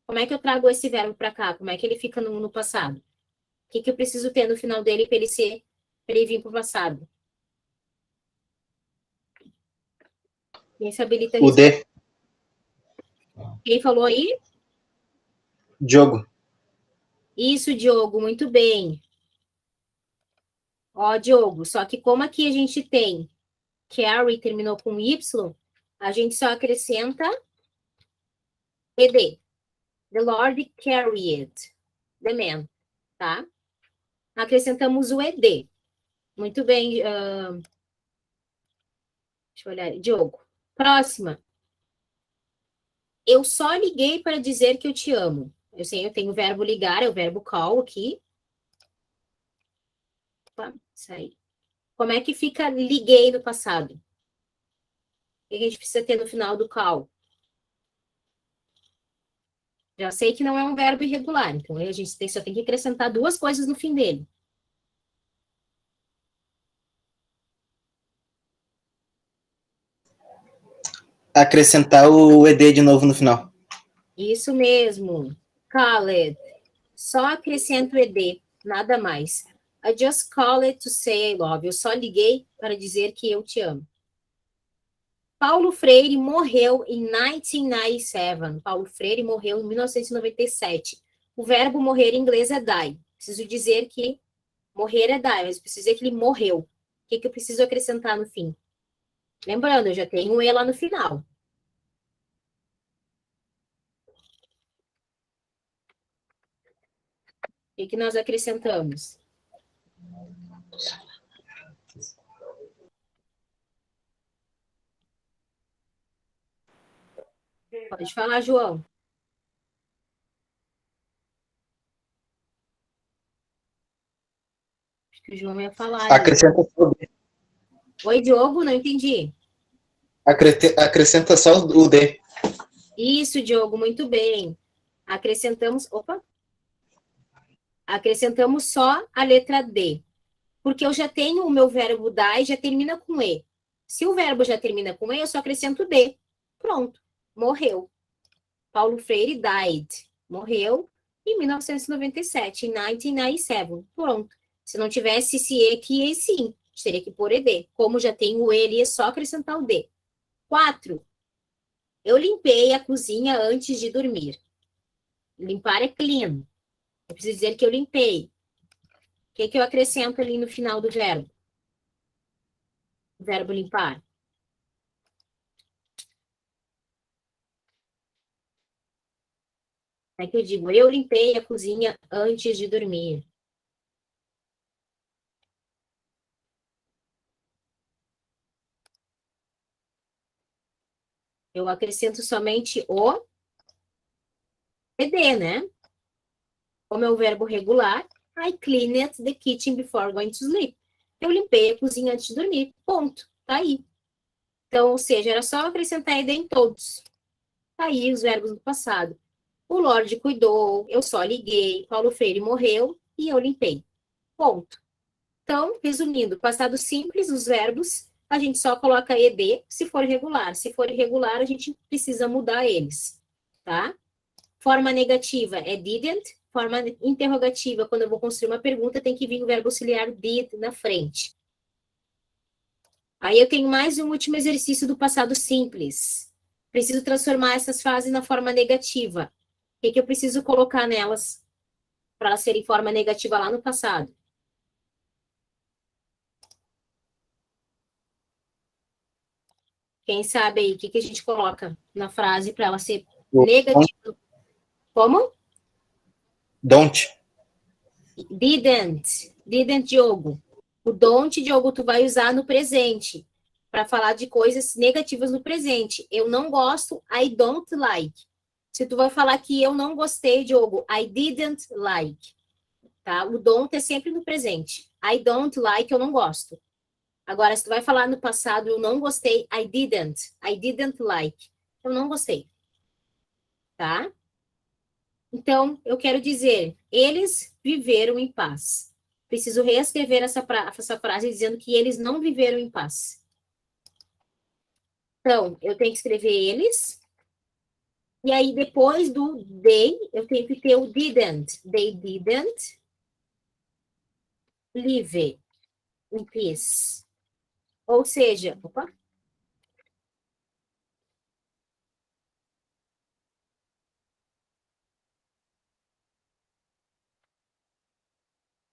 Como é que eu trago esse verbo para cá? Como é que ele fica no passado? O que eu preciso ter no final dele para ele vir para o passado? Quem se habilita a O D. Quem falou aí? Diogo. Isso, Diogo, muito bem. Ó, Diogo, só que como aqui a gente tem carry terminou com Y, a gente só acrescenta ed. The Lord carried the man, tá? Acrescentamos o ed. Muito bem. Deixa eu olhar. Diogo. Próxima. Eu só liguei para dizer que eu te amo. Eu tenho o verbo ligar, é o verbo call aqui. Opa, isso aí. Como é que fica liguei no passado? O que a gente precisa ter no final do call? Já sei que não é um verbo irregular, então a gente só tem que acrescentar duas coisas no fim dele. Acrescentar o ED de novo no final. Isso mesmo. Called. Só acrescento ED, nada mais. I just called to say I love you. Eu só liguei para dizer que eu te amo. Paulo Freire morreu em 1997. Paulo Freire morreu em 1997. O verbo morrer em inglês é die. Preciso dizer que morrer é die, mas preciso dizer que ele morreu. O que eu preciso acrescentar no fim? Lembrando, eu já tenho um E lá no final. O que nós acrescentamos? Pode falar, João. Acho que o João ia falar. Acrescenta só o D. Oi, Diogo, não entendi. Acrescenta só o D. Isso, Diogo, muito bem. Acrescentamos só a letra D. Porque eu já tenho o meu verbo dar e já termina com E. Se o verbo já termina com E, eu só acrescento D. Pronto, morreu. Paulo Freire died. Morreu em 1997, em 1997. Pronto. Se não tivesse esse E aqui, sim, teria que pôr ED. Como já tem o E ali, é só acrescentar o D. 4. Eu limpei a cozinha antes de dormir. Limpar é clean. Eu preciso dizer que eu limpei. O que eu acrescento ali no final do verbo? O verbo limpar. É que eu digo, eu limpei a cozinha antes de dormir. Eu acrescento somente o ED, né? Como é o verbo regular, I cleaned the kitchen before going to sleep. Eu limpei a cozinha antes de dormir. Ponto. Tá aí. Então, ou seja, era só acrescentar ED em todos. Tá aí os verbos do passado. O Lorde cuidou, eu só liguei, Paulo Freire morreu e eu limpei. Ponto. Então, resumindo, passado simples, os verbos, a gente só coloca ED se for irregular. Se for irregular, a gente precisa mudar eles, tá? Forma negativa é didn't. Forma interrogativa, quando eu vou construir uma pergunta, tem que vir o verbo auxiliar did na frente. Aí eu tenho mais um último exercício do passado simples. Preciso transformar essas frases na forma negativa. O que eu preciso colocar nelas para elas serem forma negativa lá no passado? Quem sabe aí, o que a gente coloca na frase para ela ser negativa? Como? Don't. Didn't. Didn't, Diogo. O don't, Diogo, tu vai usar no presente, para falar de coisas negativas no presente. Eu não gosto, I don't like. Se tu vai falar que eu não gostei, Diogo, I didn't like. Tá? O don't é sempre no presente. I don't like, eu não gosto. Agora, se tu vai falar no passado, eu não gostei, I didn't like. Eu não gostei. Tá? Então, eu quero dizer, eles viveram em paz. Preciso reescrever essa frase dizendo que eles não viveram em paz. Então, eu tenho que escrever eles. E aí, depois do they, eu tenho que ter o didn't. They didn't live in peace. Ou seja,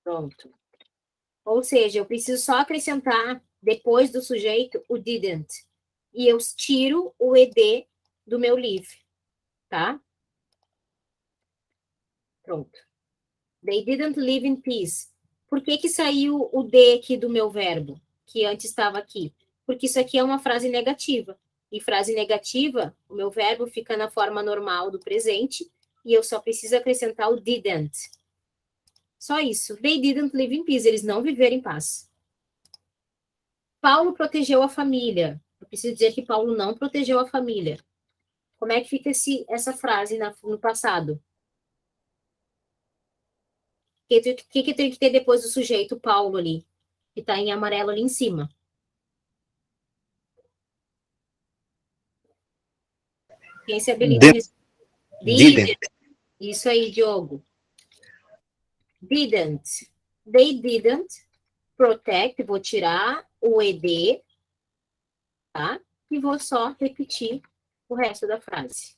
pronto. Ou seja, eu preciso só acrescentar, depois do sujeito, o didn't. E eu tiro o ED do meu live, tá? Pronto. They didn't live in peace. Por que saiu o D aqui do meu verbo, que antes estava aqui? Porque isso aqui é uma frase negativa. E frase negativa, o meu verbo fica na forma normal do presente, e eu só preciso acrescentar o didn't. Só isso. They didn't live in peace. Eles não viveram em paz. Paulo protegeu a família. Eu preciso dizer que Paulo não protegeu a família. Como é que fica essa frase no passado? O que tem que ter depois do sujeito Paulo ali? Que está em amarelo ali em cima. Quem se habilita? Didn't. Isso aí, Diogo. Didn't. They didn't protect. Vou tirar o ED, tá? E vou só repetir o resto da frase.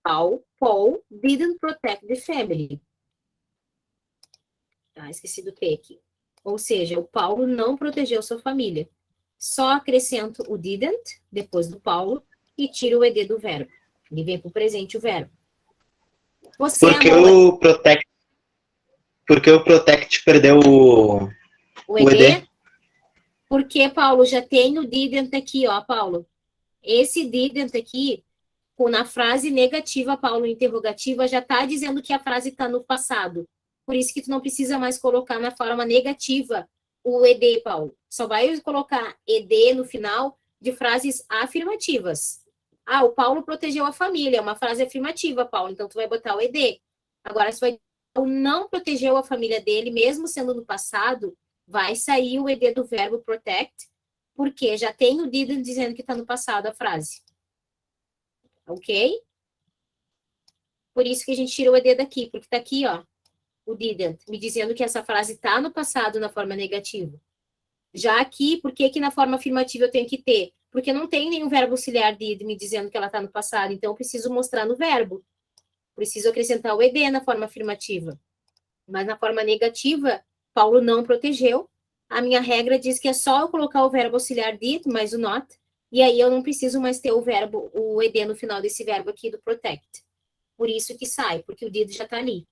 Paul didn't protect the family. Ah, esqueci do T aqui. Ou seja, o Paulo não protegeu sua família. Só acrescento o didn't, depois do Paulo, e tiro o ED do verbo. E vem para o presente o verbo. Você Porque o protect perdeu o ED? ED? Porque, Paulo, já tem o didn't aqui, ó, Paulo. Esse didn't aqui, na frase negativa, Paulo, interrogativa, já está dizendo que a frase está no passado. Por isso que tu não precisa mais colocar na forma negativa o ED, Paulo. Só vai colocar ED no final de frases afirmativas. Ah, o Paulo protegeu a família. É uma frase afirmativa, Paulo. Então, tu vai botar o ED. Agora, se vai o não protegeu a família dele, mesmo sendo no passado, vai sair o ED do verbo protect, porque já tem o didn't dizendo que está no passado a frase. Ok? Por isso que a gente tira o ED daqui, porque está aqui, ó, o didn't, me dizendo que essa frase está no passado na forma negativa. Já aqui, por que na forma afirmativa eu tenho que ter? Porque não tem nenhum verbo auxiliar did me dizendo que ela está no passado, então eu preciso mostrar no verbo. Preciso acrescentar o ED na forma afirmativa. Mas na forma negativa, Paulo não protegeu. A minha regra diz que é só eu colocar o verbo auxiliar did, mais o not, e aí eu não preciso mais ter o ED no final desse verbo aqui do protect. Por isso que sai, porque o did já está ali.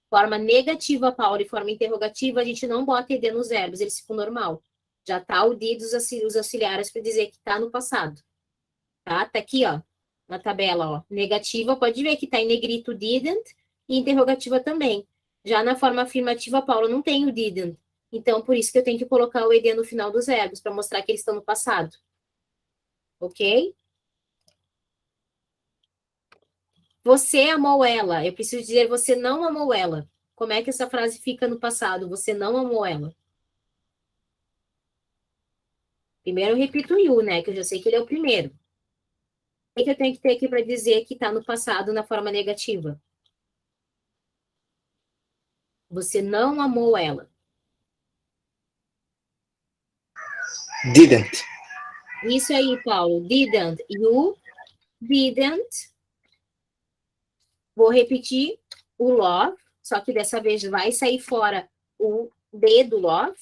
Forma negativa, Paulo, e forma interrogativa, a gente não bota ED nos verbos, eles ficam normal. Já tá o did, os auxiliares, para dizer que tá no passado. Tá? Tá aqui, ó, na tabela, ó. Negativa, pode ver que tá em negrito didn't, e interrogativa também. Já na forma afirmativa, Paulo, não tem o didn't. Então, por isso que eu tenho que colocar o ED no final dos verbos, para mostrar que eles estão no passado. Ok? Você amou ela. Eu preciso dizer, você não amou ela. Como é que essa frase fica no passado? Você não amou ela. Primeiro eu repito o you, né? Que eu já sei que ele é o primeiro. O que eu tenho que ter aqui para dizer que está no passado na forma negativa? Você não amou ela. Didn't. Isso aí, Paulo. Didn't. You didn't. Vou repetir o love, só que dessa vez vai sair fora o D do love,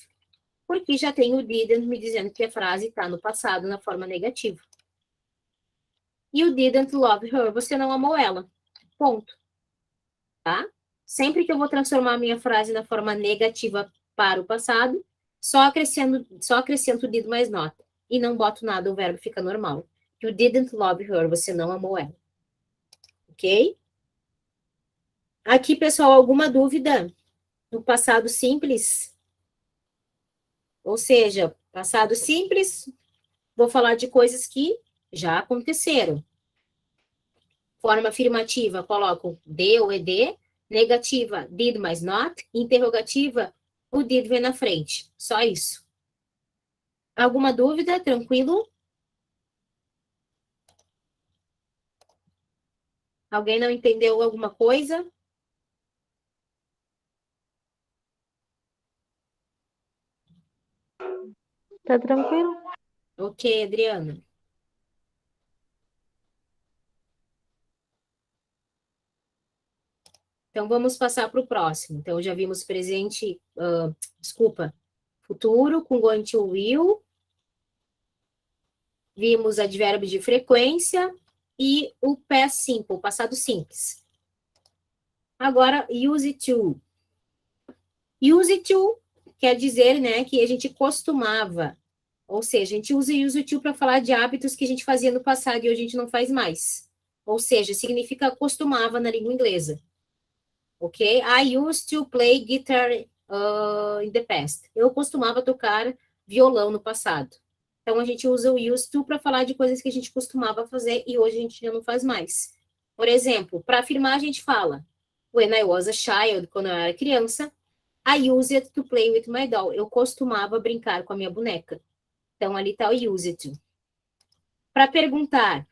porque já tem o didn't me dizendo que a frase está no passado na forma negativa. You didn't love her. Você não amou ela. Ponto. Tá? Sempre que eu vou transformar a minha frase na forma negativa para o passado, só acrescento o did mais not. E não boto nada, o verbo fica normal. You didn't love her. Você não amou ela. Ok? Aqui, pessoal, alguma dúvida do passado simples? Ou seja, passado simples, vou falar de coisas que já aconteceram. Forma afirmativa, coloco D ou ED. Negativa, did mais not. Interrogativa, o did vem na frente. Só isso. Alguma dúvida? Tranquilo? Alguém não entendeu alguma coisa? Tá tranquilo? Ok, Adriana. Então, vamos passar para o próximo. Então, já vimos presente, futuro com going to will. Vimos advérbio de frequência e o past simple, passado simples. Agora, use to. Use to quer dizer, né, que a gente costumava. Ou seja, a gente usa use to para falar de hábitos que a gente fazia no passado e hoje a gente não faz mais. Ou seja, significa costumava na língua inglesa. Ok? I used to play guitar in the past. Eu costumava tocar violão no passado. Então, a gente usa o used to para falar de coisas que a gente costumava fazer e hoje a gente já não faz mais. Por exemplo, para afirmar, a gente fala when I was a child, quando eu era criança, I used to play with my doll. Eu costumava brincar com a minha boneca. Então, ali está o used to. Para perguntar,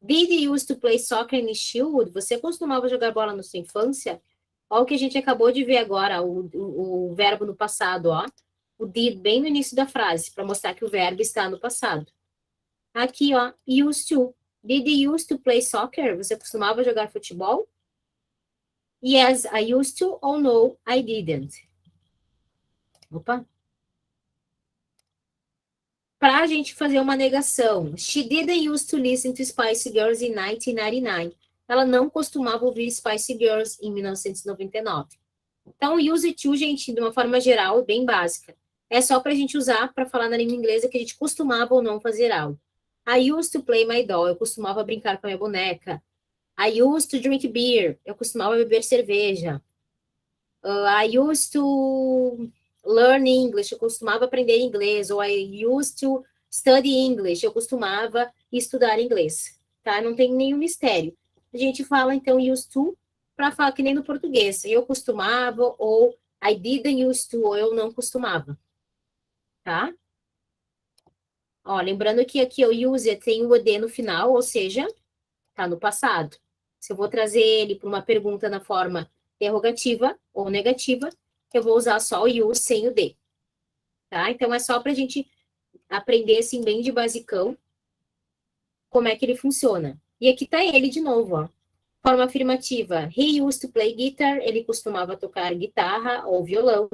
did you used to play soccer in childhood? Você costumava jogar bola na sua infância? Olha o que a gente acabou de ver agora, o verbo no passado, ó. O did bem no início da frase, para mostrar que o verbo está no passado. Aqui, ó, used to. Did you used to play soccer? Você costumava jogar futebol? Yes, I used to, or no, I didn't. Opa. Para a gente fazer uma negação, she didn't used to listen to Spice Girls in 1999. Ela não costumava ouvir Spice Girls em 1999. Então, use to, gente, de uma forma geral, bem básica. É só para a gente usar para falar na língua inglesa que a gente costumava ou não fazer algo. I used to play my doll. Eu costumava brincar com a minha boneca. I used to drink beer. Eu costumava beber cerveja. I used to learn English. Eu costumava aprender inglês. Ou I used to study English. Eu costumava estudar inglês. Tá? Não tem nenhum mistério. A gente fala, então, used to, para falar que nem no português. Eu costumava, ou I didn't used to, ou eu não costumava. Tá? Ó, lembrando que aqui o use tem o ED no final, ou seja, tá no passado. Se eu vou trazer ele para uma pergunta na forma interrogativa ou negativa, eu vou usar só o use sem o D. Tá? Então, é só para a gente aprender, assim, bem de basicão, como é que ele funciona. E aqui tá ele de novo, ó. Forma afirmativa, he used to play guitar, ele costumava tocar guitarra ou violão.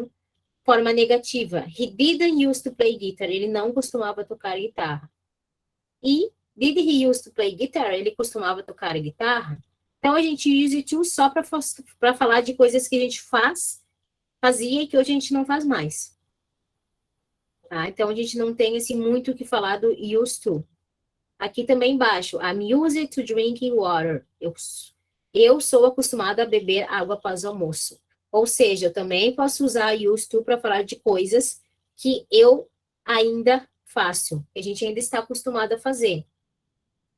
Forma negativa, he didn't used to play guitar, ele não costumava tocar guitarra. E did he used to play guitar, ele costumava tocar guitarra. Então, a gente use to só para falar de coisas que a gente fazia e que hoje a gente não faz mais. Tá? Então, a gente não tem, assim, muito o que falar do used to. Aqui também embaixo, I'm used to drinking water. Eu sou acostumada a beber água após o almoço. Ou seja, eu também posso usar used to para falar de coisas que eu ainda faço, que a gente ainda está acostumado a fazer.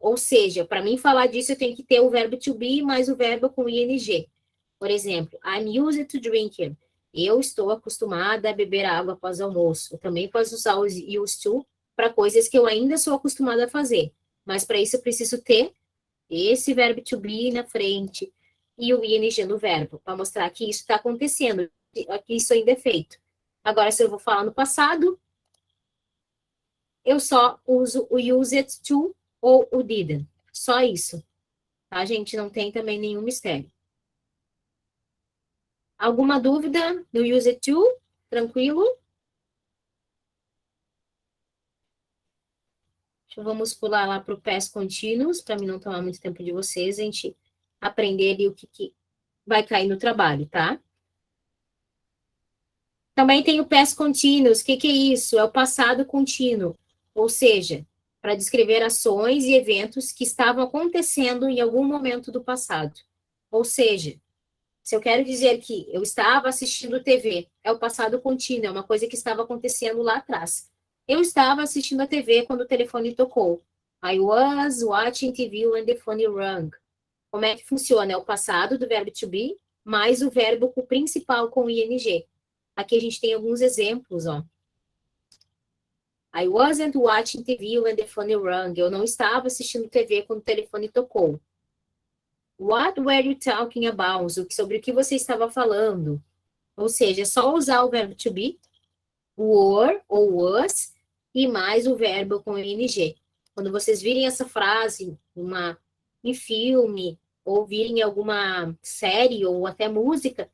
Ou seja, para mim falar disso, eu tenho que ter o verbo to be mais o verbo com ing. Por exemplo, I'm used to drinking. Eu estou acostumada a beber água após o almoço. Eu também posso usar o used to para coisas que eu ainda sou acostumada a fazer. Mas para isso eu preciso ter esse verbo to be na frente e o ing no verbo, para mostrar que isso está acontecendo, que isso ainda é feito. Agora, se eu vou falar no passado, eu só uso o used to ou o didn't. Só isso. Tá, gente? Não tem também nenhum mistério. Alguma dúvida no used to? Tranquilo? Vamos pular lá para o past continuous, para mim não tomar muito tempo de vocês, a gente aprender ali o que vai cair no trabalho, tá? Também tem o past continuous. O que é isso? É o passado contínuo. Ou seja, para descrever ações e eventos que estavam acontecendo em algum momento do passado. Ou seja, se eu quero dizer que eu estava assistindo TV, é o passado contínuo, é uma coisa que estava acontecendo lá atrás. Eu estava assistindo a TV quando o telefone tocou. I was watching TV when the phone rang. Como é que funciona? É o passado do verbo to be, mais o verbo principal com ing. Aqui a gente tem alguns exemplos, ó. I wasn't watching TV when the phone rang. Eu não estava assistindo TV quando o telefone tocou. What were you talking about? Sobre o que você estava falando? Ou seja, é só usar o verbo to be, were ou was, e mais o verbo com ing. Quando vocês virem essa frase em filme, ou virem em alguma série, ou até música,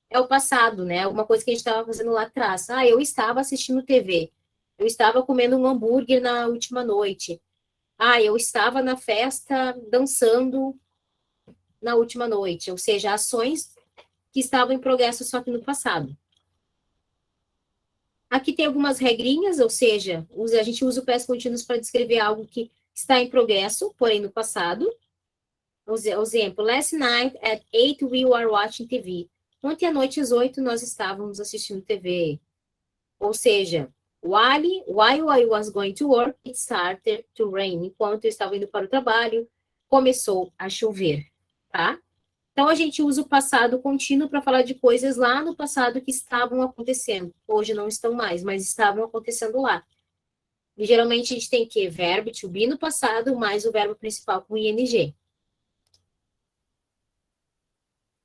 é o passado, né? Alguma coisa que a gente estava fazendo lá atrás. Ah, eu estava assistindo TV. Eu estava comendo um hambúrguer na última noite. Ah, eu estava na festa dançando na última noite. Ou seja, ações que estavam em progresso só que no passado. Aqui tem algumas regrinhas, ou seja, a gente usa o past continuous para descrever algo que está em progresso, porém no passado. Exemplo, last night at 8 we were watching TV. Ontem à noite às 8 nós estávamos assistindo TV. Ou seja, While I was going to work, it started to rain. Enquanto eu estava indo para o trabalho, começou a chover, tá? Então, a gente usa o passado contínuo para falar de coisas lá no passado que estavam acontecendo. Hoje não estão mais, mas estavam acontecendo lá. E, geralmente, a gente tem que verbo to be no passado, mais o verbo principal com ing.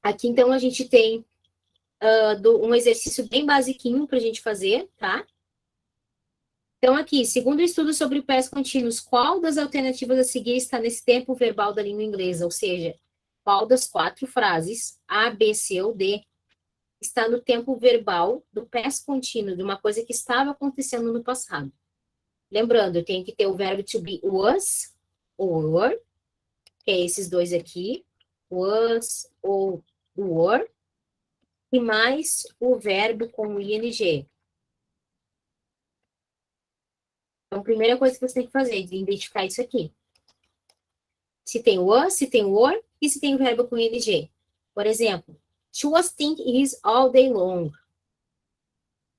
Aqui, então, a gente tem um exercício bem basiquinho para a gente fazer, tá? Então, aqui, segundo o estudo sobre past contínuos, qual das alternativas a seguir está nesse tempo verbal da língua inglesa? Ou seja, qual das 4 frases, A, B, C ou D, está no tempo verbal do past contínuo, de uma coisa que estava acontecendo no passado? Lembrando, eu tenho que ter o verbo to be was ou were, que é esses dois aqui, was ou were, e mais o verbo com ing. Então, a primeira coisa que você tem que fazer é identificar isso aqui. Se tem was, se tem were, e se tem o verbo com ing. Por exemplo, she was thinking his all day long.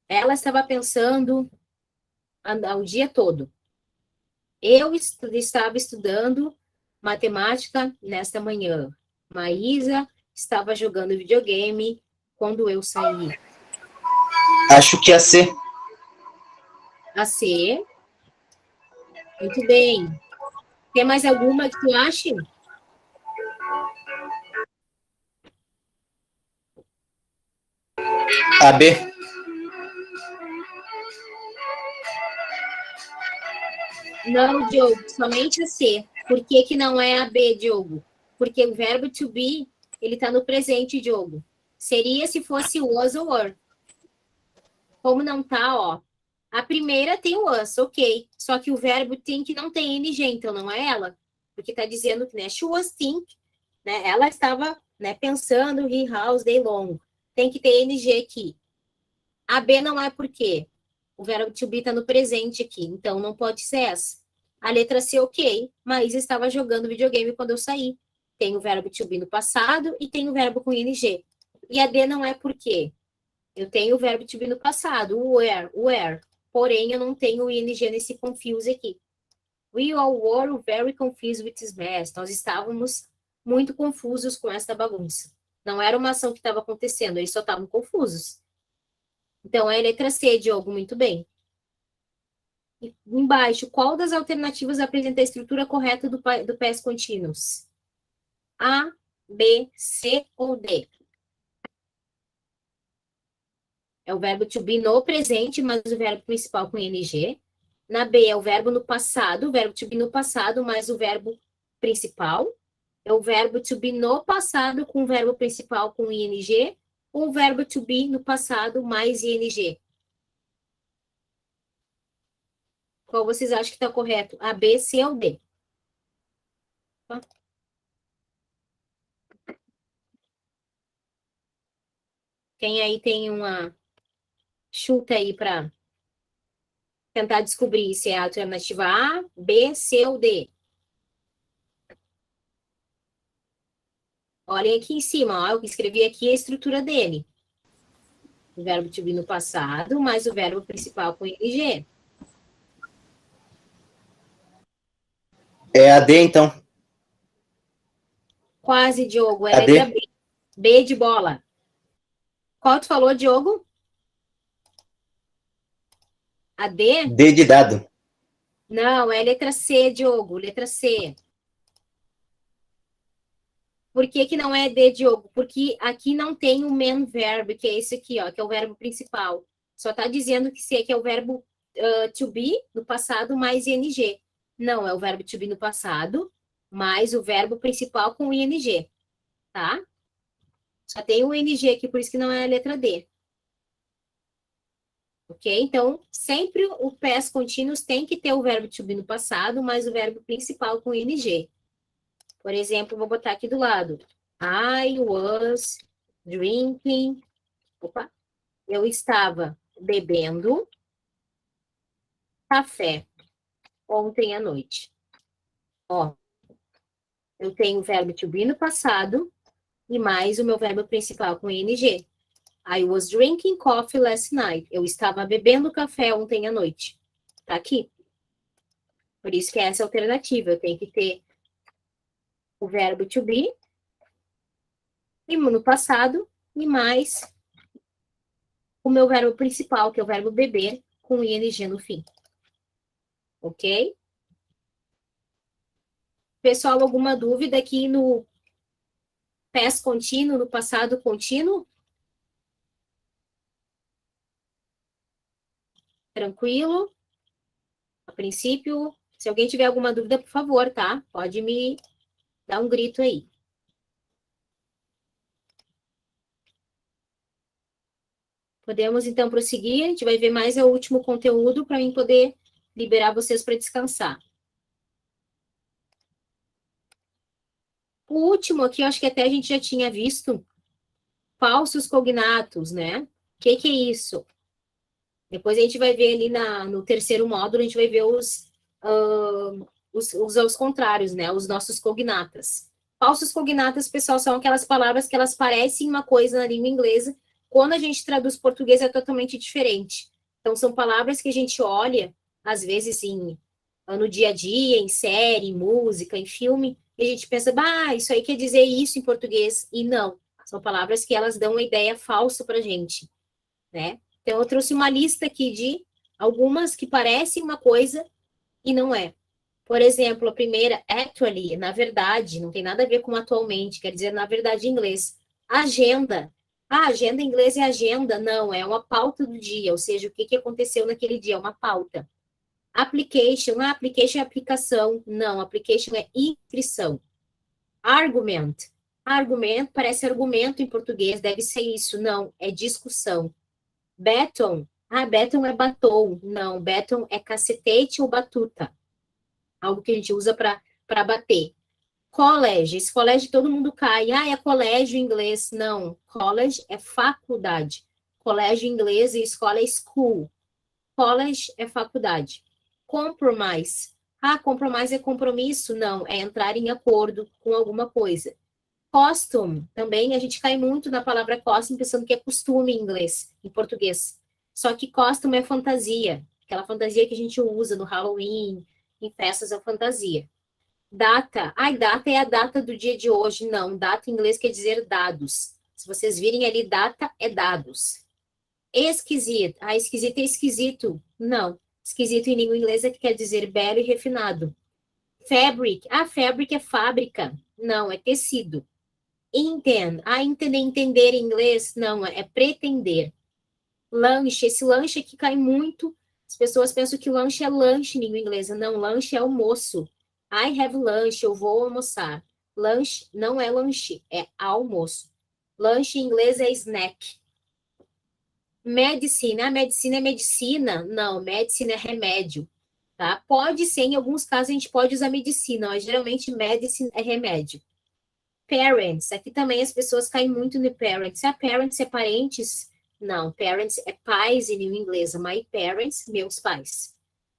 Ela estava pensando o dia todo. Eu estava estudando matemática nesta manhã. Maísa estava jogando videogame quando eu saí. Acho que a C. A C. Muito bem. Tem mais alguma que tu ache? A B. Não, Diogo, somente a C. Por que que não é a B, Diogo? Porque o verbo to be, ele está no presente, Diogo. Seria se fosse was ou were. Como não tá, ó. A primeira tem o was, ok. Só que o verbo think não tem ing, então não é ela. Porque tá dizendo que, né, she was think, né, ela estava, né, pensando he house day long. Tem que ter ing aqui. A B não é por quê? O verbo to be tá no presente aqui, então não pode ser essa. A letra C, ok. Maísa estava jogando videogame quando eu saí. Tem o verbo to be no passado e tem o verbo com ing. E a D não é por quê? Eu tenho o verbo to be no passado, o were. Porém, eu não tenho o ing nesse confuse aqui. We all were very confused with this mess. Nós estávamos muito confusos com esta bagunça. Não era uma ação que estava acontecendo, eles só estavam confusos. Então, é a letra C, Diogo, muito bem. E embaixo, qual das alternativas apresenta a estrutura correta do past continuous? A, B, C ou D? É o verbo to be no presente, mas o verbo principal com ing. Na B é o verbo no passado, o verbo to be no passado, mais o verbo principal. É o verbo to be no passado com o verbo principal com ing, ou o verbo to be no passado mais ing. Qual vocês acham que está correto? A, B, C ou D? Tá? Quem aí tem uma chuta aí para tentar descobrir se é a alternativa A, B, C ou D? Olhem aqui em cima, ó, eu escrevi aqui a estrutura dele. O verbo to be no passado, mais o verbo principal com ing. É a D, então. Quase, Diogo. É A a letra D. B. B de bola. Qual tu falou, Diogo? A D? D de dado. Não, é a letra C, Diogo. Letra C. Por que que não é D, Diogo? Porque aqui não tem o main verb, que é esse aqui, ó, que é o verbo principal. Só tá dizendo que C, que é o verbo to be no passado mais ing. Não, é o verbo to be no passado mais o verbo principal com ing, tá? Só tem o ing aqui, por isso que não é a letra D. Ok? Então, sempre o past continuous tem que ter o verbo to be no passado mais o verbo principal com ing. Por exemplo, vou botar aqui do lado. I was drinking. Opa! Eu estava bebendo café ontem à noite. Ó, eu tenho o verbo to be no passado e mais o meu verbo principal com ing. I was drinking coffee last night. Eu estava bebendo café ontem à noite. Tá aqui. Por isso que é essa alternativa. Eu tenho que ter o verbo to be e no passado e mais o meu verbo principal, que é o verbo beber, com ing no fim. Ok? Pessoal, alguma dúvida aqui no past contínuo, no passado contínuo? Tranquilo? A princípio, se alguém tiver alguma dúvida, por favor, tá? Pode me dar um grito aí. Podemos, então, prosseguir. A gente vai ver mais o último conteúdo para mim poder liberar vocês para descansar. O último aqui, eu acho que até a gente já tinha visto, falsos cognatos, né? O que é isso? Depois a gente vai ver ali no terceiro módulo, a gente vai ver os contrários, né? Os nossos cognatas. Falsos cognatas, pessoal, são aquelas palavras que elas parecem uma coisa na língua inglesa. Quando a gente traduz português, é totalmente diferente. Então, são palavras que a gente olha, às vezes, no dia a dia, em série, em música, em filme, e a gente pensa, isso aí quer dizer isso em português. E não. São palavras que elas dão uma ideia falsa pra gente, né? Então, eu trouxe uma lista aqui de algumas que parecem uma coisa e não é. Por exemplo, a primeira, actually, na verdade, não tem nada a ver com atualmente, quer dizer, na verdade, em inglês. Agenda. Agenda em inglês é agenda? Não, é uma pauta do dia, ou seja, o que aconteceu naquele dia, é uma pauta. Application, application é aplicação. Não, application é inscrição. Argument. Argument parece argumento em português, deve ser isso. Não, é discussão. Baton. Baton é batom. Não, baton é cacetete ou batuta. Algo que a gente usa para bater. College. Esse colégio todo mundo cai. É colégio em inglês. Não, college é faculdade. Colégio em inglês e escola é school. College é faculdade. Compromise. Compromise é compromisso? Não, é entrar em acordo com alguma coisa. Costume, também a gente cai muito na palavra costume pensando que é costume em inglês, em português. Só que costume é fantasia, aquela fantasia que a gente usa no Halloween, em festas é fantasia. Data, data é a data do dia de hoje. Não, data em inglês quer dizer dados. Se vocês virem ali, data é dados. Esquisito, esquisito é esquisito. Não, esquisito em língua inglesa que quer dizer belo e refinado. Fabric, fabric é fábrica. Não, é tecido. Intend, entender em inglês, não, é pretender. Lanche, esse lanche aqui cai muito, as pessoas pensam que lanche é lanche em língua inglesa, não, lanche é almoço. I have lunch, eu vou almoçar. Lanche não é lanche, é almoço. Lanche em inglês é snack. Medicina, medicina é medicina? Não, medicina é remédio, tá? Pode ser, em alguns casos a gente pode usar medicina, mas geralmente medicine é remédio. Parents, aqui também as pessoas caem muito no parents. Parents é parentes? Não, parents é pais em língua inglesa. My parents, meus pais.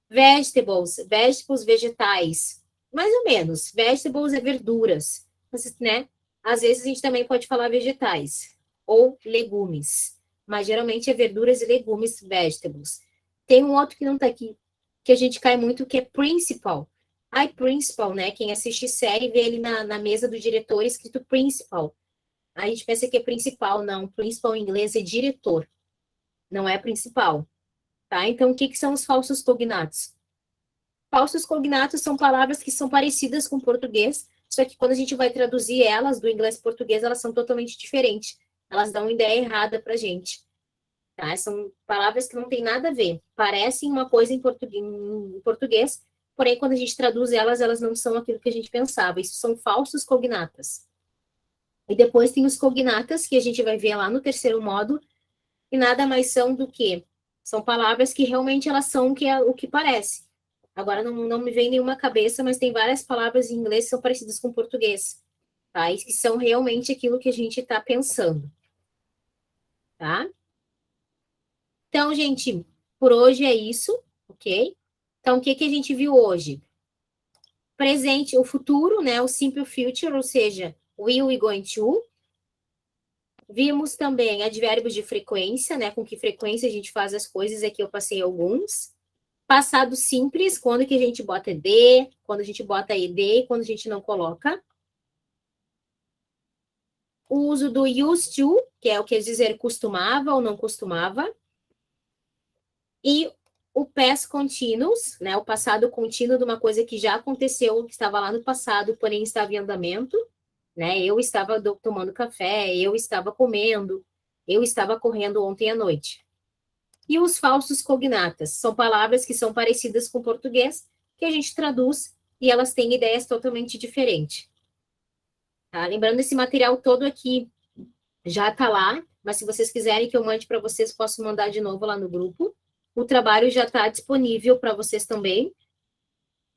Vegetables, vegetables, vegetais. Mais ou menos. Vegetables é verduras. Mas, né? Às vezes a gente também pode falar vegetais. Ou legumes. Mas geralmente é verduras e legumes, vegetables. Tem um outro que não tá aqui, que a gente cai muito, que é principal. Principal, né? Quem assiste série vê ele na mesa do diretor escrito principal. A gente pensa que é principal, não. Principal em inglês é diretor. Não é principal. Tá? Então, o que são os falsos cognatos? Falsos cognatos são palavras que são parecidas com português, só que quando a gente vai traduzir elas do inglês para português, elas são totalmente diferentes. Elas dão uma ideia errada pra gente. Tá? São palavras que não têm nada a ver. Parecem uma coisa em português, porém, quando a gente traduz elas, elas não são aquilo que a gente pensava. Isso são falsos cognatas. E depois tem os cognatas, que a gente vai ver lá no terceiro módulo, e nada mais são do que são palavras que realmente elas são o que parece. Agora não me vem nenhuma cabeça, mas tem várias palavras em inglês que são parecidas com português, tá? E que são realmente aquilo que a gente está pensando, tá? Então, gente, por hoje é isso, ok? Então, o que a gente viu hoje? Presente, o futuro, né? O simple future, ou seja, will e going to. Vimos também advérbios de frequência, né? Com que frequência a gente faz as coisas. Aqui eu passei alguns. Passado simples, quando que a gente bota ED, quando a gente bota ED e quando a gente não coloca. O uso do used to, que é o que quer dizer costumava ou não costumava. E o past continuous, né? O passado contínuo de uma coisa que já aconteceu, que estava lá no passado, porém estava em andamento. Né? Eu estava tomando café, eu estava comendo, eu estava correndo ontem à noite. E os falsos cognatas são palavras que são parecidas com o português, que a gente traduz e elas têm ideias totalmente diferentes. Tá? Lembrando, esse material todo aqui já está lá, mas se vocês quiserem que eu mande para vocês, posso mandar de novo lá no grupo. O trabalho já está disponível para vocês também.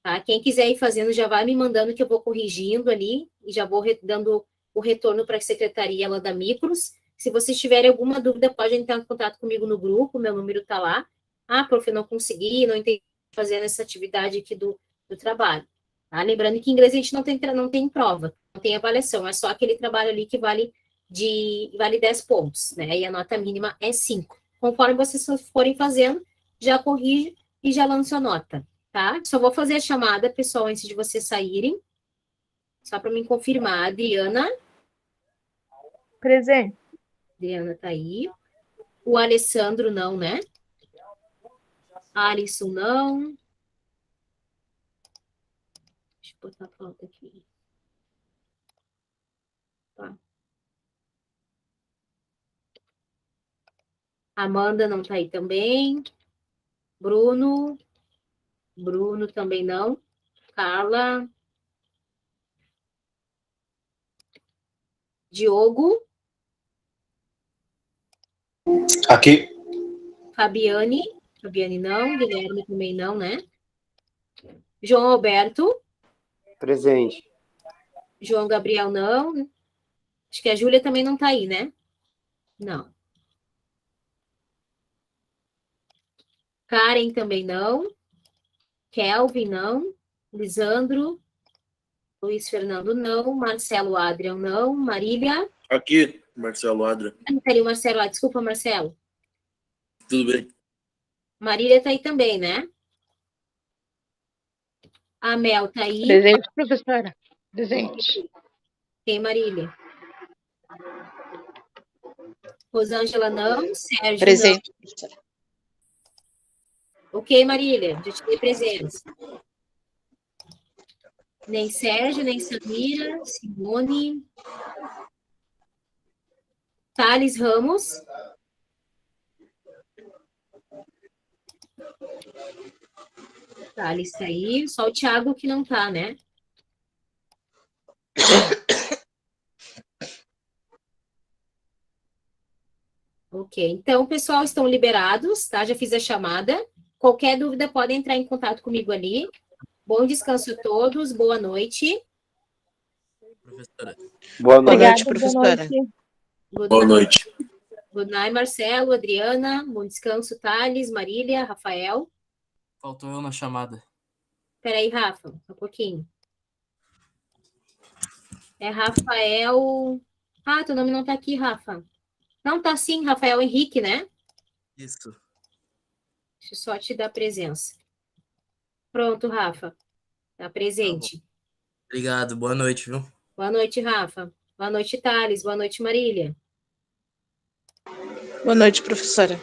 Tá? Quem quiser ir fazendo, já vai me mandando que eu vou corrigindo ali e já vou dando o retorno para a secretaria lá da Micros. Se vocês tiverem alguma dúvida, podem entrar em contato comigo no grupo, meu número está lá. Ah, prof, eu não consegui, não entendi fazer essa atividade aqui do trabalho. Tá? Lembrando que em inglês a gente não tem prova, não tem avaliação, é só aquele trabalho ali que vale 10 pontos, né? E a nota mínima é 5. Conforme vocês forem fazendo, já corrige e já lança a nota. Tá? Só vou fazer a chamada, pessoal, antes de vocês saírem. Só para me confirmar. Adriana. Presente. Adriana tá aí. O Alessandro não, né? Alisson não. Deixa eu botar a pauta aqui. Tá. Amanda não tá aí também. Bruno também não. Carla. Diogo. Aqui. Fabiane não. Guilherme também não, né? João Alberto. Presente. João Gabriel não. Acho que a Júlia também não tá aí, né? Não. Karen também não. Kelvin não. Lisandro. Luiz Fernando não. Marcelo Adrian não. Marília. Aqui, Marcelo Adra. Peraí, Marcelo. Desculpa, Marcelo. Tudo bem? Marília tá aí também, né? A Mel tá aí. Presente, professora. Presente. Quem, Marília? Rosângela não. Sérgio Presente, professora. não. Ok, Marília. Já te dei presença. Nem Sérgio, nem Samira. Simone. Thales Ramos. Thales tá aí. Só o Thiago que não tá, né? Ok, então, pessoal, estão liberados, tá? Já fiz a chamada. Qualquer dúvida, podem entrar em contato comigo ali. Bom descanso a todos, boa noite. Professora. Boa noite. Noite, professora. Boa noite. Good night, Marcelo, Adriana. Bom descanso, Thales, Marília, Rafael. Faltou eu na chamada. Peraí, Rafa, um pouquinho. É Rafael... Ah, teu nome não tá aqui, Rafa. Não, tá sim, Rafael Henrique, né? Isso. Deixa eu só te dar presença. Pronto, Rafa. Tá presente. Obrigado, boa noite, viu? Boa noite, Rafa. Boa noite, Thales. Boa noite, Marília. Boa noite, professora.